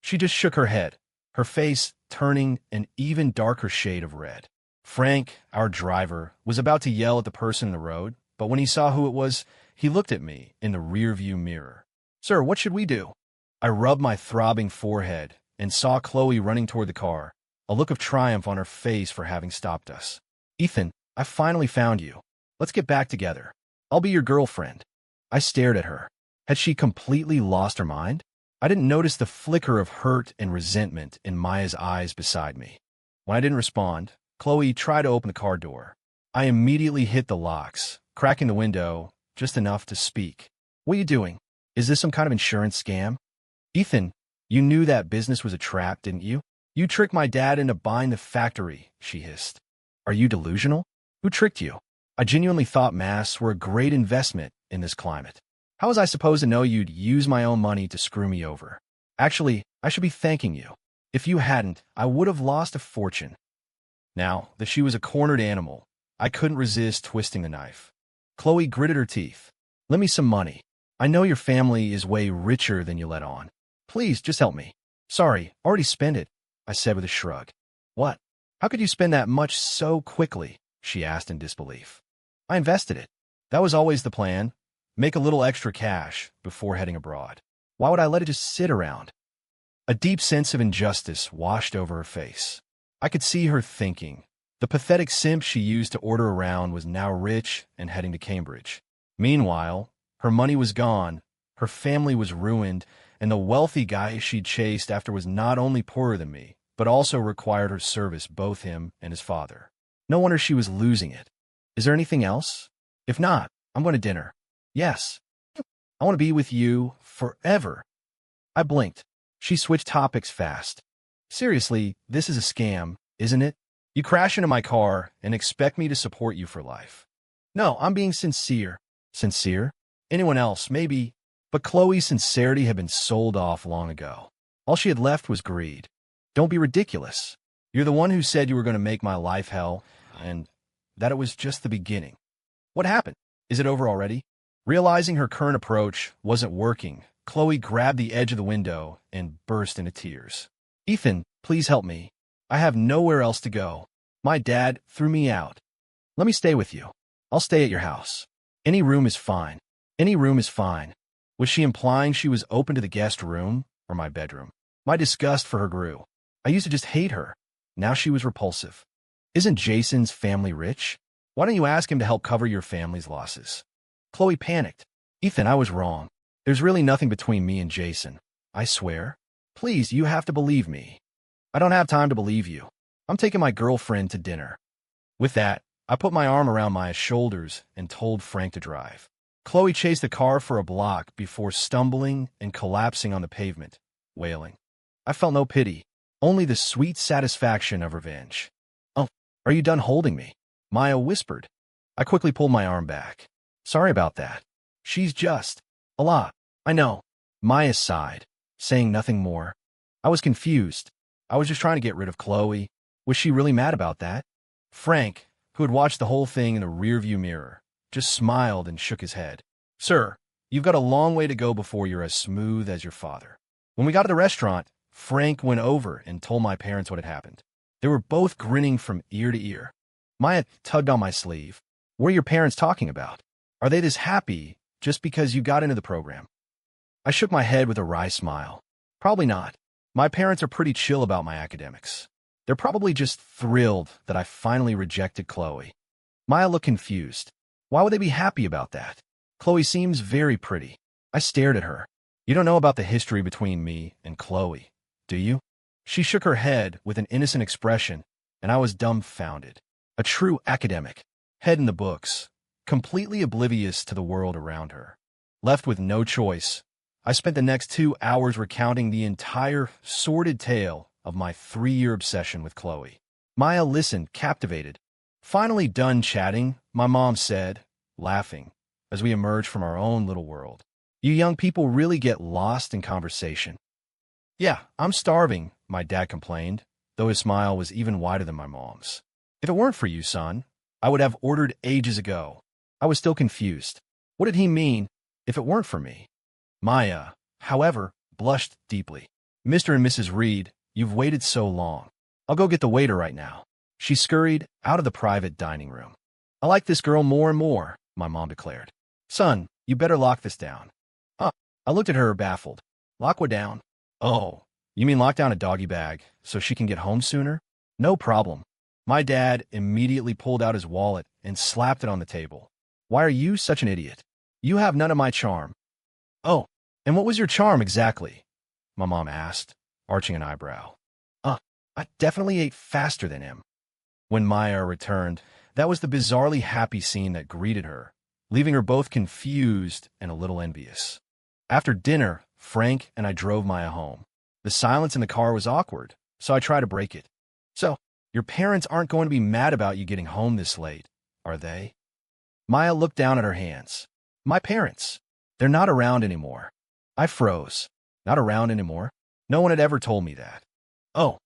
She just shook her head, her face turning an even darker shade of red. Frank, our driver, was about to yell at the person in the road, but when he saw who it was, he looked at me in the rearview mirror. "Sir, what should we do?" I rubbed my throbbing forehead and saw Chloe running toward the car, a look of triumph on her face for having stopped us. "Ethan, I finally found you. Let's get back together. I'll be your girlfriend." I stared at her. Had she completely lost her mind? I didn't notice the flicker of hurt and resentment in Maya's eyes beside me. When I didn't respond, Chloe tried to open the car door. I immediately hit the locks, cracking the window just enough to speak. "What are you doing? Is this some kind of insurance scam?" "Ethan, you knew that business was a trap, didn't you? You tricked my dad into buying the factory," she hissed. "Are you delusional? Who tricked you? I genuinely thought masks were a great investment in this climate. How was I supposed to know you'd use my own money to screw me over? Actually, I should be thanking you. If you hadn't, I would have lost a fortune." Now that she was a cornered animal, I couldn't resist twisting the knife. Chloe gritted her teeth. "Lend me some money. I know your family is way richer than you let on. Please, just help me." "Sorry, already spent it," I said with a shrug. "What? How could you spend that much so quickly?" she asked in disbelief. "I invested it. That was always the plan. Make a little extra cash before heading abroad. Why would I let it just sit around?" A deep sense of injustice washed over her face. I could see her thinking. The pathetic simp she used to order around was now rich and heading to Cambridge. Meanwhile, her money was gone, her family was ruined, and the wealthy guy she'd chased after was not only poorer than me, but also required her service, both him and his father. No wonder she was losing it. "Is there anything else? If not, I'm going to dinner." "Yes. I want to be with you forever." I blinked. She switched topics fast. "Seriously, this is a scam, isn't it? You crash into my car and expect me to support you for life." "No, I'm being sincere." "Sincere? Anyone else, maybe." But Chloe's sincerity had been sold off long ago. All she had left was greed. "Don't be ridiculous. You're the one who said you were going to make my life hell, and that it was just the beginning. What happened? Is it over already?" Realizing her current approach wasn't working, Chloe grabbed the edge of the window and burst into tears. "Ethan, please help me. I have nowhere else to go. My dad threw me out. Let me stay with you. I'll stay at your house. Any room is fine. Any room is fine." Was she implying she was open to the guest room or my bedroom? My disgust for her grew. I used to just hate her. Now she was repulsive. "Isn't Jason's family rich? Why don't you ask him to help cover your family's losses?" Chloe panicked. "Ethan, I was wrong. There's really nothing between me and Jason. I swear. Please, you have to believe me." "I don't have time to believe you. I'm taking my girlfriend to dinner." With that, I put my arm around Maya's shoulders and told Frank to drive. Chloe chased the car for a block before stumbling and collapsing on the pavement, wailing. I felt no pity, only the sweet satisfaction of revenge. "Oh, are you done holding me?" Maya whispered. I quickly pulled my arm back. "Sorry about that. She's just a lot." "I know." Maya sighed. saying nothing more. I was confused. I was just trying to get rid of Chloe. Was she really mad about that? Frank, who had watched the whole thing in the rearview mirror, just smiled and shook his head. Sir, you've got a long way to go before you're as smooth as your father. When we got to the restaurant, Frank went over and told my parents what had happened. They were both grinning from ear to ear. Maya tugged on my sleeve. What are your parents talking about? Are they this happy just because you got into the program? I shook my head with a wry smile. Probably not. My parents are pretty chill about my academics. They're probably just thrilled that I finally rejected Chloe. Maya looked confused. Why would they be happy about that? Chloe seems very pretty. I stared at her. You don't know about the history between me and Chloe, do you? She shook her head with an innocent expression, and I was dumbfounded. A true academic, head in the books, completely oblivious to the world around her. Left with no choice, I spent the next 2 hours recounting the entire sordid tale of my 3-year obsession with Chloe. Maya listened, captivated. Finally done chatting, my mom said, laughing, as we emerged from our own little world. You young people really get lost in conversation. Yeah, I'm starving, my dad complained, though his smile was even wider than my mom's. If it weren't for you, son, I would have ordered ages ago. I was still confused. What did he mean, if it weren't for me? Maya, however, blushed deeply. Mr. and Mrs. Reed, you've waited so long. I'll go get the waiter right now. She scurried out of the private dining room. I like this girl more and more, my mom declared. Son, you better lock this down. I looked at her, baffled. Lock what down? Oh, you mean lock down a doggy bag so she can get home sooner? No problem. My dad immediately pulled out his wallet and slapped it on the table. Why are you such an idiot? You have none of my charm. Oh, and what was your charm exactly? My mom asked, arching an eyebrow. I definitely ate faster than him. When Maya returned, that was the bizarrely happy scene that greeted her, leaving her both confused and a little envious. After dinner, Frank and I drove Maya home. The silence in the car was awkward, so I tried to break it. So, your parents aren't going to be mad about you getting home this late, are they? Maya looked down at her hands. My parents. They're not around anymore. I froze. Not around anymore? No one had ever told me that. Oh,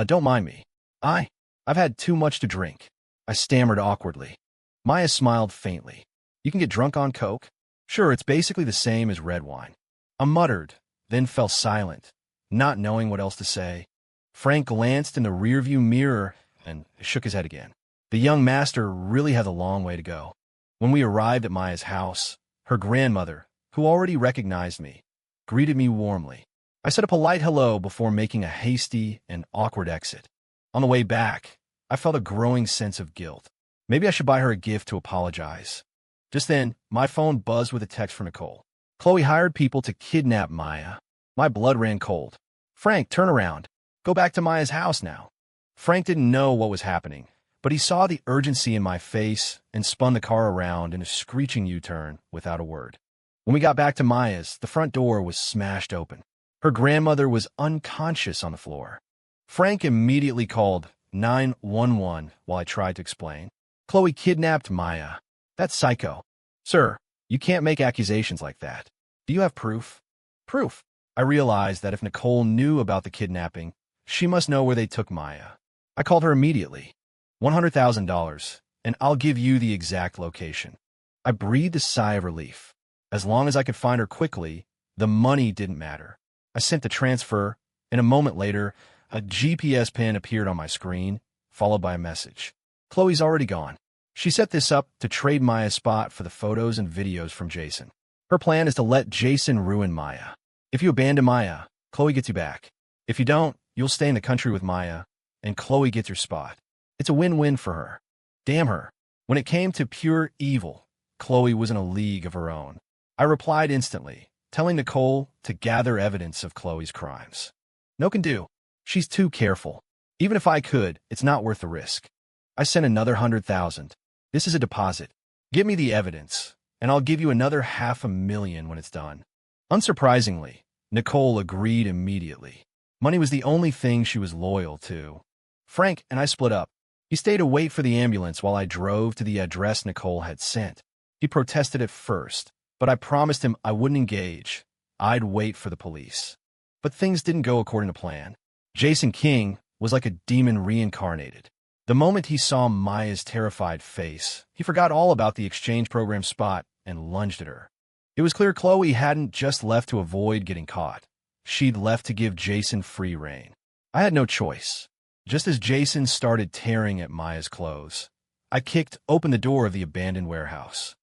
don't mind me. I've had too much to drink. I stammered awkwardly. Maya smiled faintly. You can get drunk on Coke? Sure, it's basically the same as red wine. I muttered, then fell silent, not knowing what else to say. Frank glanced in the rearview mirror and shook his head again. The young master really had a long way to go. When we arrived at Maya's house, her grandmother, who already recognized me, greeted me warmly. I said a polite hello before making a hasty and awkward exit. On the way back, I felt a growing sense of guilt. Maybe I should buy her a gift to apologize. Just then, my phone buzzed with a text from Nicole. Chloe hired people to kidnap Maya. My blood ran cold. Frank, turn around. Go back to Maya's house now. Frank didn't know what was happening, but he saw the urgency in my face and spun the car around in a screeching U-turn without a word. When we got back to Maya's, the front door was smashed open. Her grandmother was unconscious on the floor. Frank immediately called 911 while I tried to explain. Chloe kidnapped Maya. That's psycho. Sir, you can't make accusations like that. Do you have proof? Proof. I realized that if Nicole knew about the kidnapping, she must know where they took Maya. I called her immediately. $100,000, and I'll give you the exact location. I breathed a sigh of relief. As long as I could find her quickly, the money didn't matter. I sent the transfer, and a moment later, a GPS pin appeared on my screen, followed by a message. Chloe's already gone. She set this up to trade Maya's spot for the photos and videos from Jason. Her plan is to let Jason ruin Maya. If you abandon Maya, Chloe gets you back. If you don't, you'll stay in the country with Maya, and Chloe gets your spot. It's a win-win for her. Damn her. When it came to pure evil, Chloe was in a league of her own. I replied instantly, telling Nicole to gather evidence of Chloe's crimes. No can do. She's too careful. Even if I could, it's not worth the risk. I sent another 100,000. This is a deposit. Give me the evidence, and I'll give you another $500,000 when it's done. Unsurprisingly, Nicole agreed immediately. Money was the only thing she was loyal to. Frank and I split up. He stayed to wait for the ambulance while I drove to the address Nicole had sent. He protested at first, but I promised him I wouldn't engage. I'd wait for the police. But things didn't go according to plan. Jason King was like a demon reincarnated. The moment he saw Maya's terrified face, he forgot all about the exchange program spot and lunged at her. It was clear Chloe hadn't just left to avoid getting caught. She'd left to give Jason free rein. I had no choice. Just as Jason started tearing at Maya's clothes, I kicked open the door of the abandoned warehouse.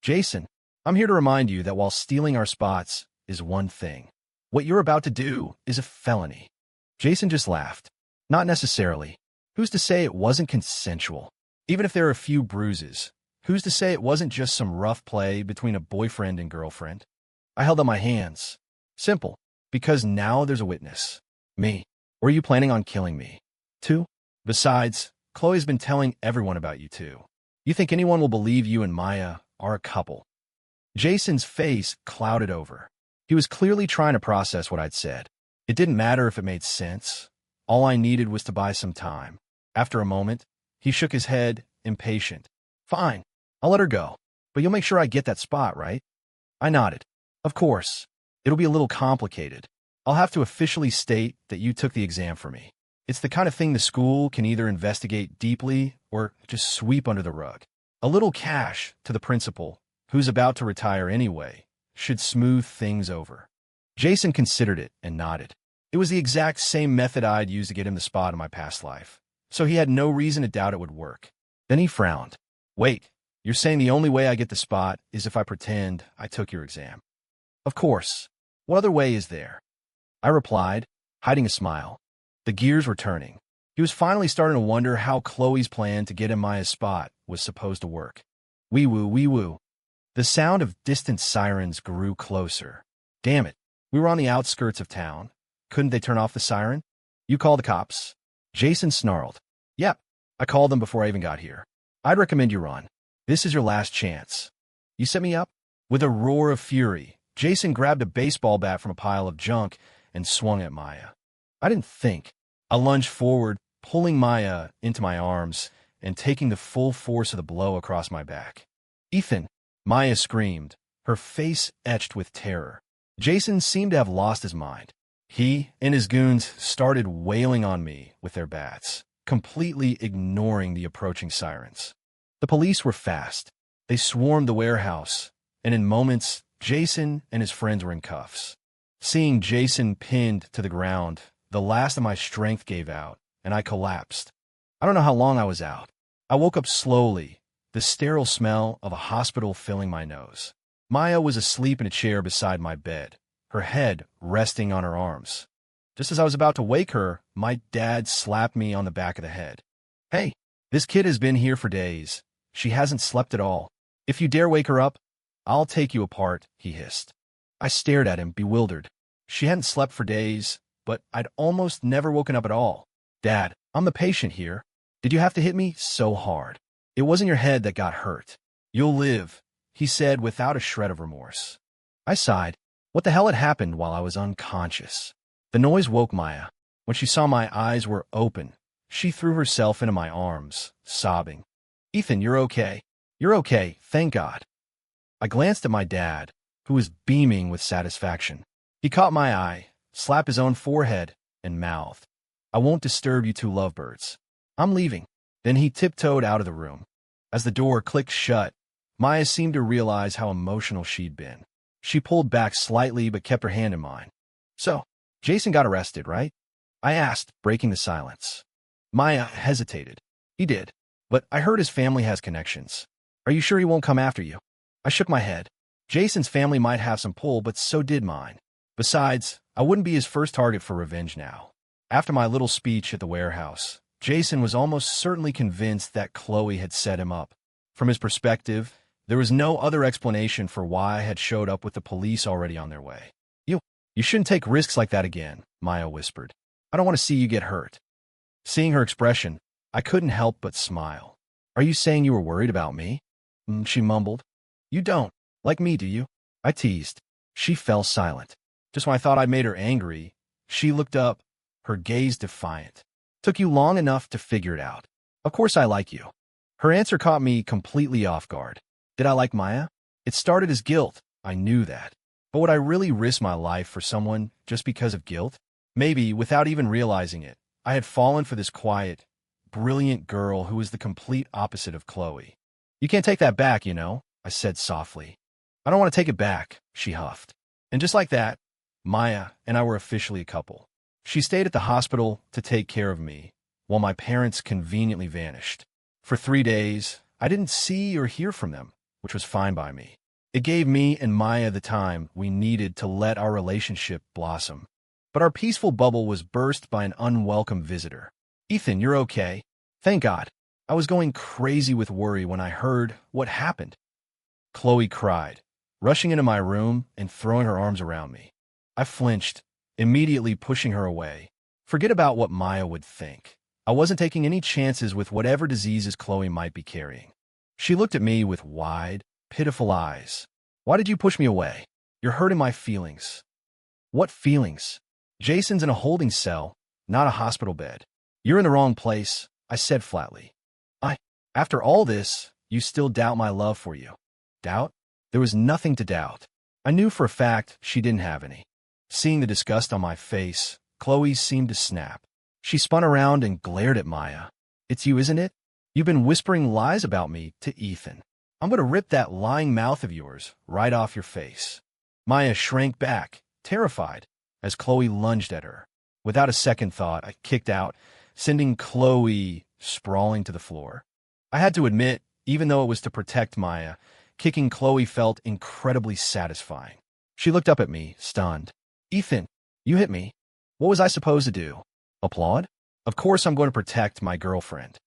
Jason, I'm here to remind you that while stealing our spots is one thing, what you're about to do is a felony. Jason just laughed. Not necessarily. Who's to say it wasn't consensual? Even if there are a few bruises, who's to say it wasn't just some rough play between a boyfriend and girlfriend? I held up my hands. Simple. Because now there's a witness. Me. Or are you planning on killing me? Too? Besides, Chloe's been telling everyone about you too. You think anyone will believe you and Maya are a couple? Jason's face clouded over. He was clearly trying to process what I'd said. It didn't matter if it made sense. All I needed was to buy some time. After a moment, he shook his head, impatient. Fine, I'll let her go. But you'll make sure I get that spot, right? I nodded. Of course. It'll be a little complicated. I'll have to officially state that you took the exam for me. It's the kind of thing the school can either investigate deeply or just sweep under the rug. A little cash to the principal, who's about to retire anyway, should smooth things over. Jason considered it and nodded. It was the exact same method I'd used to get him the spot in my past life, so he had no reason to doubt it would work. Then he frowned. Wait, you're saying the only way I get the spot is if I pretend I took your exam? Of course. What other way is there? I replied, hiding a smile. The gears were turning. He was finally starting to wonder how Chloe's plan to get him Maya's spot was supposed to work. Wee-woo, wee-woo. The sound of distant sirens grew closer. Damn it, we were on the outskirts of town. Couldn't they turn off the siren? You call the cops. Jason snarled. Yep, I called them before I even got here. I'd recommend you run. This is your last chance. You set me up? With a roar of fury, Jason grabbed a baseball bat from a pile of junk and swung at Maya. I didn't think. I lunged forward, pulling Maya into my arms and taking the full force of the blow across my back. Ethan, Maya screamed, her face etched with terror. Jason seemed to have lost his mind. He and his goons started wailing on me with their bats, completely ignoring the approaching sirens. The police were fast. They swarmed the warehouse, and in moments, Jason and his friends were in cuffs. Seeing Jason pinned to the ground, the last of my strength gave out, and I collapsed. I don't know how long I was out. I woke up slowly, the sterile smell of a hospital filling my nose. Maya was asleep in a chair beside my bed, her head resting on her arms. Just as I was about to wake her, my dad slapped me on the back of the head. Hey, this kid has been here for days. She hasn't slept at all. If you dare wake her up, I'll take you apart, he hissed. I stared at him, bewildered. She hadn't slept for days, but I'd almost never woken up at all. Dad, I'm the patient here. Did you have to hit me so hard? It wasn't your head that got hurt. You'll live, he said without a shred of remorse. I sighed. What the hell had happened while I was unconscious? The noise woke Maya. When she saw my eyes were open, she threw herself into my arms, sobbing. Ethan, you're okay. You're okay, thank God. I glanced at my dad, who was beaming with satisfaction. He caught my eye, slapped his own forehead, and mouthed, I won't disturb you two lovebirds. I'm leaving. Then he tiptoed out of the room. As the door clicked shut, Maya seemed to realize how emotional she'd been. She pulled back slightly but kept her hand in mine. So, Jason got arrested, right? I asked, breaking the silence. Maya hesitated. He did, but I heard his family has connections. Are you sure he won't come after you? I shook my head. Jason's family might have some pull, but so did mine. Besides, I wouldn't be his first target for revenge now. After my little speech at the warehouse, Jason was almost certainly convinced that Chloe had set him up. From his perspective, there was no other explanation for why I had showed up with the police already on their way. You shouldn't take risks like that again, Maya whispered. I don't want to see you get hurt. Seeing her expression, I couldn't help but smile. Are you saying you were worried about me? She mumbled. You don't like me, do you? I teased. She fell silent. Just when I thought I'd made her angry, she looked up, her gaze defiant. Took you long enough to figure it out. Of course I like you. Her answer caught me completely off guard. Did I like Maya? It started as guilt. I knew that. But would I really risk my life for someone just because of guilt? Maybe, without even realizing it, I had fallen for this quiet, brilliant girl who was the complete opposite of Chloe. You can't take that back, you know, I said softly. I don't want to take it back, she huffed. And just like that, Maya and I were officially a couple. She stayed at the hospital to take care of me, while my parents conveniently vanished. For 3 days, I didn't see or hear from them, which was fine by me. It gave me and Maya the time we needed to let our relationship blossom. But our peaceful bubble was burst by an unwelcome visitor. Ethan, you're okay? Thank God. I was going crazy with worry when I heard what happened. Chloe cried, rushing into my room and throwing her arms around me. I flinched, immediately pushing her away. Forget about what Maya would think. I wasn't taking any chances with whatever diseases Chloe might be carrying. She looked at me with wide, pitiful eyes. Why did you push me away? You're hurting my feelings. What feelings? Jason's in a holding cell, not a hospital bed. You're in the wrong place, I said flatly. After all this, you still doubt my love for you. Doubt? There was nothing to doubt. I knew for a fact she didn't have any. Seeing the disgust on my face, Chloe seemed to snap. She spun around and glared at Maya. It's you, isn't it? You've been whispering lies about me to Ethan. I'm going to rip that lying mouth of yours right off your face. Maya shrank back, terrified, as Chloe lunged at her. Without a second thought, I kicked out, sending Chloe sprawling to the floor. I had to admit, even though it was to protect Maya, kicking Chloe felt incredibly satisfying. She looked up at me, stunned. Ethan, you hit me. What was I supposed to do? Applaud? Of course I'm going to protect my girlfriend.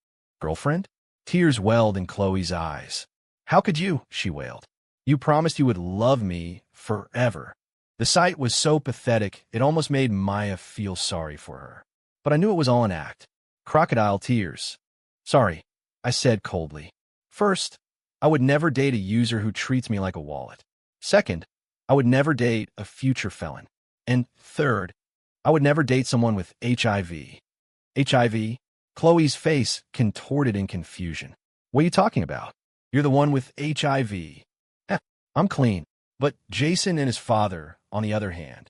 Girlfriend? Tears welled in Chloe's eyes. How could you? She wailed. You promised you would love me forever. The sight was so pathetic, it almost made Maya feel sorry for her. But I knew it was all an act. Crocodile tears. Sorry, I said coldly. First, I would never date a user who treats me like a wallet. Second, I would never date a future felon. And third, I would never date someone with HIV. HIV? Chloe's face contorted in confusion. What are you talking about? You're the one with HIV. I'm clean. But Jason and his father, on the other hand.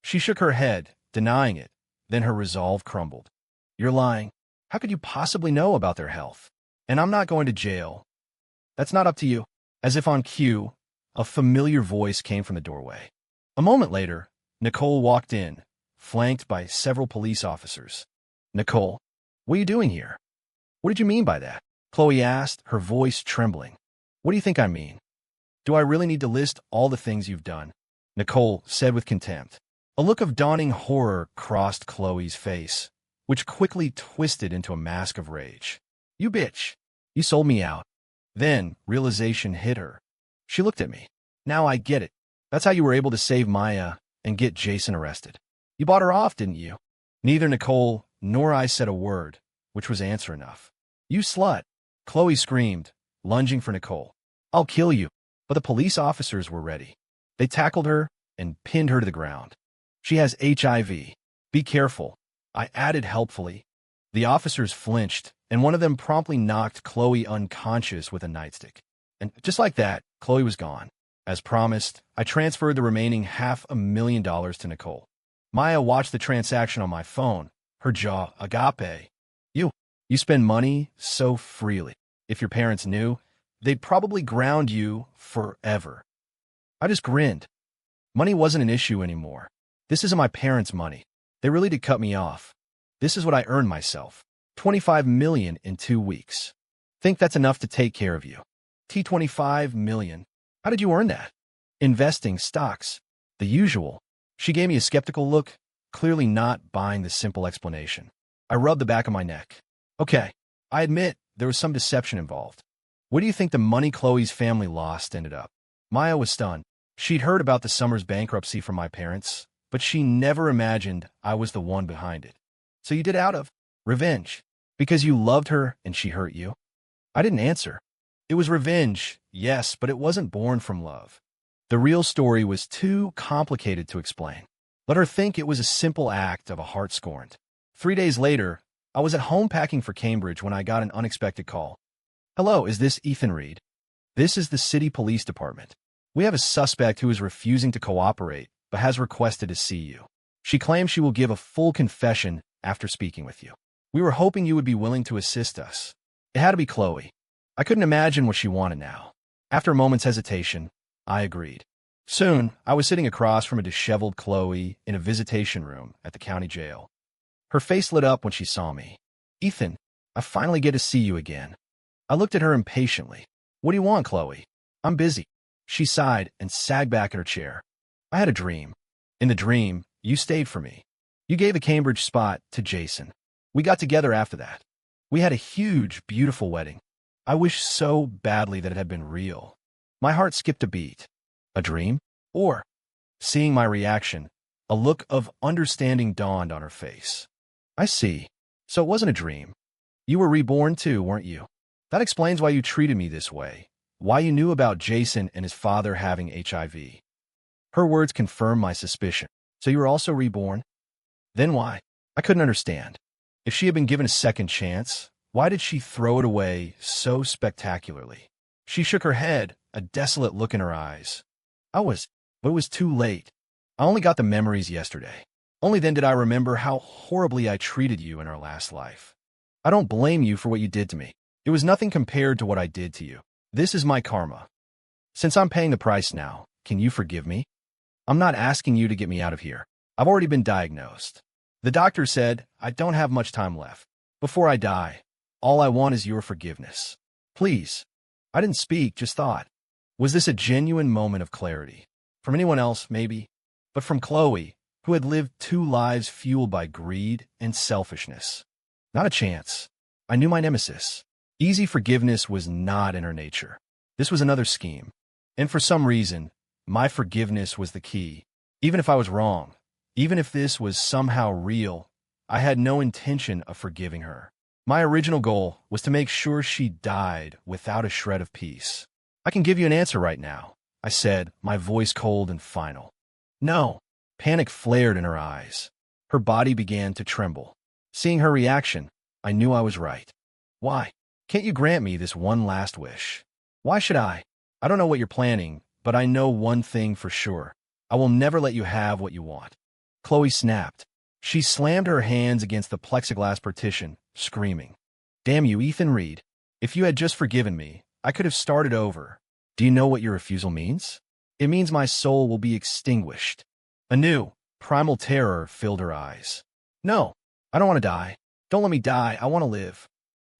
She shook her head, denying it. Then her resolve crumbled. You're lying. How could you possibly know about their health? And I'm not going to jail. That's not up to you. As if on cue, a familiar voice came from the doorway. A moment later, Nicole walked in, flanked by several police officers. Nicole, what are you doing here? What did you mean by that? Chloe asked, her voice trembling. What do you think I mean? Do I really need to list all the things you've done? Nicole said with contempt. A look of dawning horror crossed Chloe's face, which quickly twisted into a mask of rage. You bitch. You sold me out. Then realization hit her. She looked at me. Now I get it. That's how you were able to save Maya and get Jason arrested. You bought her off, didn't you? Neither Nicole nor I said a word, which was answer enough. You slut. Chloe screamed, lunging for Nicole. I'll kill you. But the police officers were ready. They tackled her and pinned her to the ground. She has HIV. Be careful, I added helpfully. The officers flinched, and one of them promptly knocked Chloe unconscious with a nightstick. And just like that, Chloe was gone. As promised, I transferred the remaining $500,000 to Nicole. Maya watched the transaction on my phone, her jaw agape. You spend money so freely. If your parents knew, they'd probably ground you forever. I just grinned. Money wasn't an issue anymore. This isn't my parents' money. They really did cut me off. This is what I earned myself. $25 million in 2 weeks. Think that's enough to take care of you. $25 million. How did you earn that? Investing, stocks, the usual. She gave me a skeptical look, clearly not buying the simple explanation. I rubbed the back of my neck. Okay, I admit there was some deception involved. Where do you think the money Chloe's family lost ended up? Maya was stunned. She'd heard about the summer's bankruptcy from my parents, but she never imagined I was the one behind it. So you did out of revenge, because you loved her and she hurt you? I didn't answer. It was revenge, yes, but it wasn't born from love. The real story was too complicated to explain. Let her think it was a simple act of a heart scorned. 3 days later, I was at home packing for Cambridge when I got an unexpected call. Hello, is this Ethan Reed? This is the city police department. We have a suspect who is refusing to cooperate, but has requested to see you. She claims she will give a full confession after speaking with you. We were hoping you would be willing to assist us. It had to be Chloe. I couldn't imagine what she wanted now. After a moment's hesitation, I agreed. Soon, I was sitting across from a disheveled Chloe in a visitation room at the county jail. Her face lit up when she saw me. "Ethan, I finally get to see you again." I looked at her impatiently. "What do you want, Chloe?" "I'm busy." She sighed and sagged back in her chair. "I had a dream. In the dream, you stayed for me. You gave a Cambridge spot to Jason. We got together after that. We had a huge, beautiful wedding. I wish so badly that it had been real." My heart skipped a beat. A dream? Or, seeing my reaction, a look of understanding dawned on her face. "I see. So it wasn't a dream. You were reborn too, weren't you? That explains why you treated me this way, why you knew about Jason and his father having HIV. Her words confirmed my suspicion. "So you were also reborn?" Then why? I couldn't understand. If she had been given a second chance, why did she throw it away so spectacularly? She shook her head, a desolate look in her eyes. But it was too late. I only got the memories yesterday. Only then did I remember how horribly I treated you in our last life. I don't blame you for what you did to me. It was nothing compared to what I did to you. This is my karma. Since I'm paying the price now, can you forgive me? I'm not asking you to get me out of here. I've already been diagnosed. The doctor said I don't have much time left. Before I die, all I want is your forgiveness. Please." I didn't speak, just thought. Was this a genuine moment of clarity? From anyone else, maybe, but from Chloe, who had lived 2 lives fueled by greed and selfishness. Not a chance. I knew my nemesis. Easy forgiveness was not in her nature. This was another scheme. And for some reason, my forgiveness was the key. Even if I was wrong, even if this was somehow real, I had no intention of forgiving her. My original goal was to make sure she died without a shred of peace. "I can give you an answer right now," I said, my voice cold and final. "No." Panic flared in her eyes. Her body began to tremble. Seeing her reaction, I knew I was right. "Why? Can't you grant me this one last wish?" "Why should I? I don't know what you're planning, but I know one thing for sure. I will never let you have what you want." Chloe snapped. She slammed her hands against the plexiglass partition, screaming. "Damn you, Ethan Reed. If you had just forgiven me, I could have started over. Do you know what your refusal means? It means my soul will be extinguished." A new, primal terror filled her eyes. "No, I don't want to die. Don't let me die. I want to live."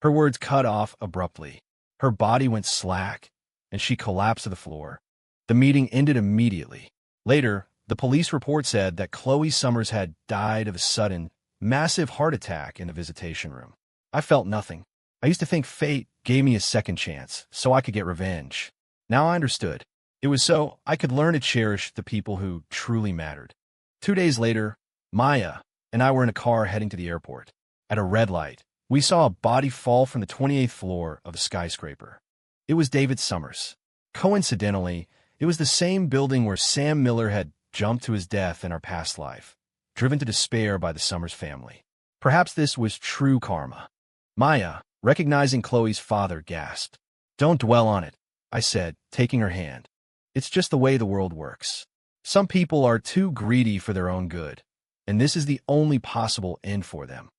Her words cut off abruptly. Her body went slack, and she collapsed to the floor. The meeting ended immediately. Later, the police report said that Chloe Summers had died of a sudden, massive heart attack in the visitation room. I felt nothing. I used to think fate gave me a second chance, so I could get revenge. Now I understood. It was so I could learn to cherish the people who truly mattered. 2 days later, Maya and I were in a car heading to the airport. At a red light, we saw a body fall from the 28th floor of a skyscraper. It was David Summers. Coincidentally, it was the same building where Sam Miller had jumped to his death in our past life, driven to despair by the Summers family. Perhaps this was true karma. Maya, recognizing Chloe's father, gasped. "Don't dwell on it," I said, taking her hand. "It's just the way the world works. Some people are too greedy for their own good, and this is the only possible end for them."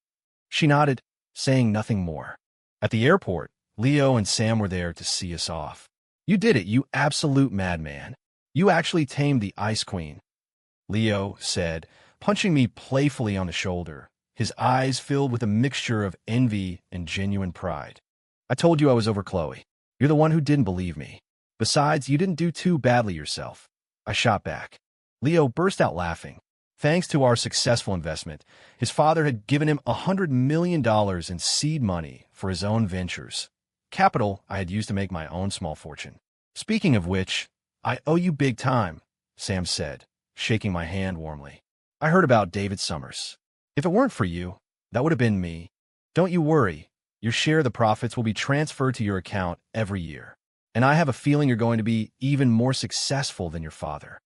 She nodded, saying nothing more. At the airport, Leo and Sam were there to see us off. "You did it, you absolute madman. You actually tamed the Ice Queen," Leo said, punching me playfully on the shoulder, his eyes filled with a mixture of envy and genuine pride. "I told you I was over Chloe. You're the one who didn't believe me. Besides, you didn't do too badly yourself." I shot back. Leo burst out laughing. Thanks to our successful investment, his father had given him $100 million in seed money for his own ventures, capital I had used to make my own small fortune. "Speaking of which, I owe you big time," Sam said, shaking my hand warmly. "I heard about David Summers. If it weren't for you, that would have been me. Don't you worry. Your share of the profits will be transferred to your account every year. And I have a feeling you're going to be even more successful than your father."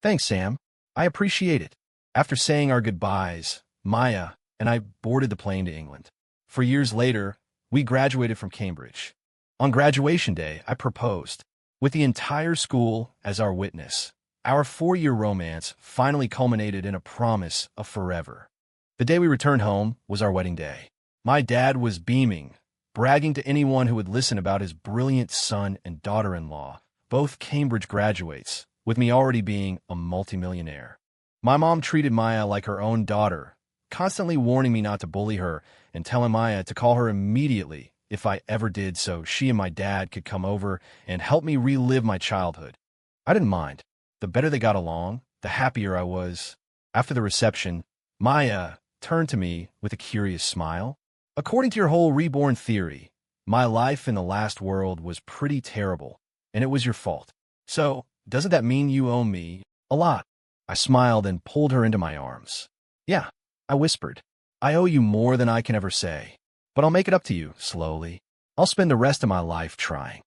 "Thanks, Sam. I appreciate it." After saying our goodbyes, Maya and I boarded the plane to England. 4 years later, we graduated from Cambridge. On graduation day, I proposed. With the entire school as our witness, our 4-year romance finally culminated in a promise of forever. The day we returned home was our wedding day. My dad was beaming, bragging to anyone who would listen about his brilliant son and daughter-in-law, both Cambridge graduates, with me already being a multimillionaire. My mom treated Maya like her own daughter, constantly warning me not to bully her and telling Maya to call her immediately if I ever did so she and my dad could come over and help me relive my childhood. I didn't mind. The better they got along, the happier I was. After the reception, Maya turned to me with a curious smile. According to your whole reborn theory, my life in the last world was pretty terrible, and it was your fault. So, doesn't that mean you owe me a lot? I smiled and pulled her into my arms. Yeah, I whispered. I owe you more than I can ever say. But I'll make it up to you, slowly. I'll spend the rest of my life trying.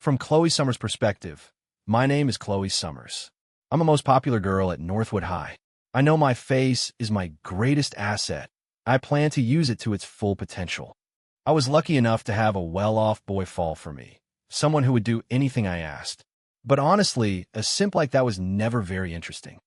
From Chloe Summers' perspective, my name is Chloe Summers. I'm a most popular girl at Northwood High. I know my face is my greatest asset. I plan to use it to its full potential. I was lucky enough to have a well-off boy fall for me, someone who would do anything I asked. But honestly, a simp like that was never very interesting.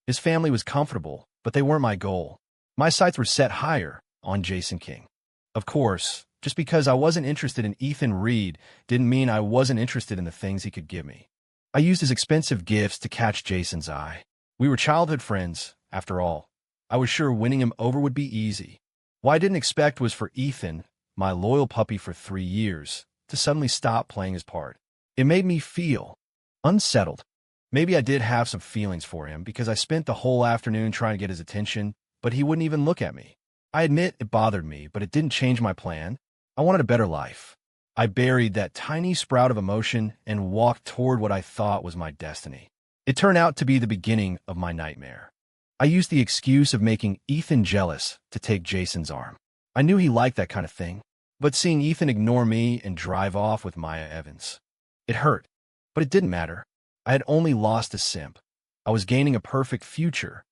His family was comfortable, but they weren't my goal. My sights were set higher on Jason King. Of course, just because I wasn't interested in Ethan Reed didn't mean I wasn't interested in the things he could give me. I used his expensive gifts to catch Jason's eye. We were childhood friends, after all. I was sure winning him over would be easy. What I didn't expect was for Ethan, my loyal puppy for 3 years, to suddenly stop playing his part. It made me feel unsettled. Maybe I did have some feelings for him because I spent the whole afternoon trying to get his attention, but he wouldn't even look at me. I admit it bothered me, but it didn't change my plan. I wanted a better life. I buried that tiny sprout of emotion and walked toward what I thought was my destiny. It turned out to be the beginning of my nightmare. I used the excuse of making Ethan jealous to take Jason's arm. I knew he liked that kind of thing, but seeing Ethan ignore me and drive off with Maya Evans, it hurt, but it didn't matter. I had only lost a simp. I was gaining a perfect future.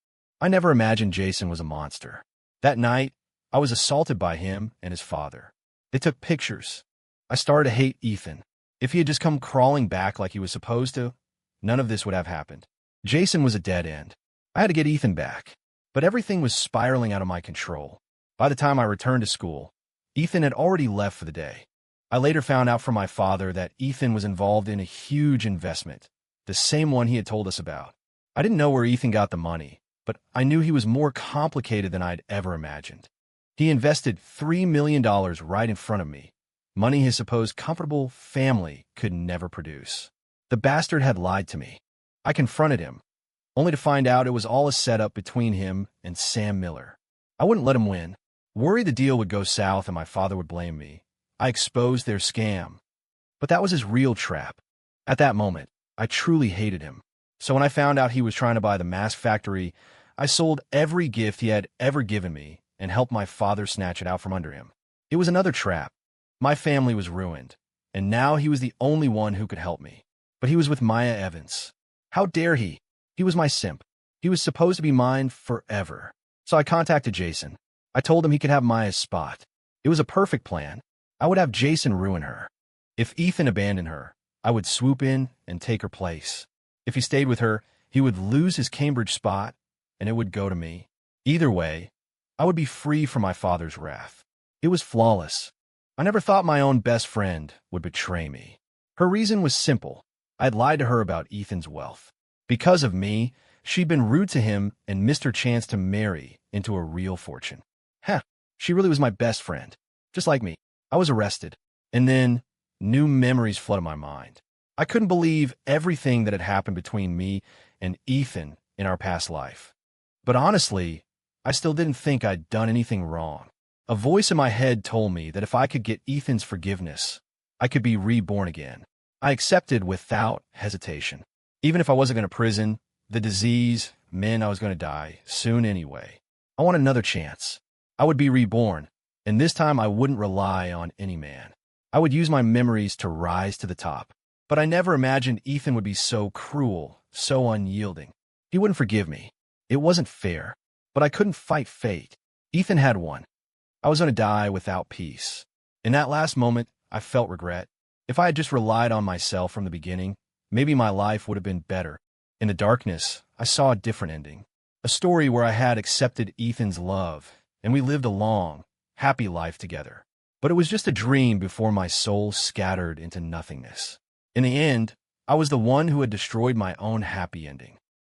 I never imagined Jason was a monster. That night, I was assaulted by him and his father. They took pictures. I started to hate Ethan. If he had just come crawling back like he was supposed to, none of this would have happened. Jason was a dead end. I had to get Ethan back, but everything was spiraling out of my control. By the time I returned to school, Ethan had already left for the day. I later found out from my father that Ethan was involved in a huge investment, the same one he had told us about. I didn't know where Ethan got the money, but I knew he was more complicated than I'd ever imagined. He invested $3 million right in front of me, money his supposed comfortable family could never produce. The bastard had lied to me. I confronted him, only to find out it was all a setup between him and Sam Miller. I wouldn't let him win. Worried the deal would go south and my father would blame me, I exposed their scam. But that was his real trap. At that moment, I truly hated him. So when I found out he was trying to buy the mask factory, I sold every gift he had ever given me and helped my father snatch it out from under him. It was another trap. My family was ruined, and now he was the only one who could help me. But he was with Maya Evans. How dare he? He was my simp. He was supposed to be mine forever. So I contacted Jason. I told him he could have Maya's spot. It was a perfect plan. I would have Jason ruin her. If Ethan abandoned her, I would swoop in and take her place. If he stayed with her, he would lose his Cambridge spot, and it would go to me. Either way, I would be free from my father's wrath. It was flawless. I never thought my own best friend would betray me. Her reason was simple. I had lied to her about Ethan's wealth. Because of me, she'd been rude to him and missed her chance to marry into a real fortune. She really was my best friend. Just like me. I was arrested. And then, new memories flooded my mind. I couldn't believe everything that had happened between me and Ethan in our past life. But honestly, I still didn't think I'd done anything wrong. A voice in my head told me that if I could get Ethan's forgiveness, I could be reborn again. I accepted without hesitation. Even if I wasn't going to prison, the disease meant I was going to die soon anyway. I wanted another chance. I would be reborn, and this time I wouldn't rely on any man. I would use my memories to rise to the top. But I never imagined Ethan would be so cruel, so unyielding. He wouldn't forgive me. It wasn't fair, but I couldn't fight fate. Ethan had won. I was going to die without peace. In that last moment, I felt regret. If I had just relied on myself from the beginning, maybe my life would have been better. In the darkness, I saw a different ending. A story where I had accepted Ethan's love, and we lived a long, happy life together. But it was just a dream before my soul scattered into nothingness. In the end, I was the one who had destroyed my own happy ending.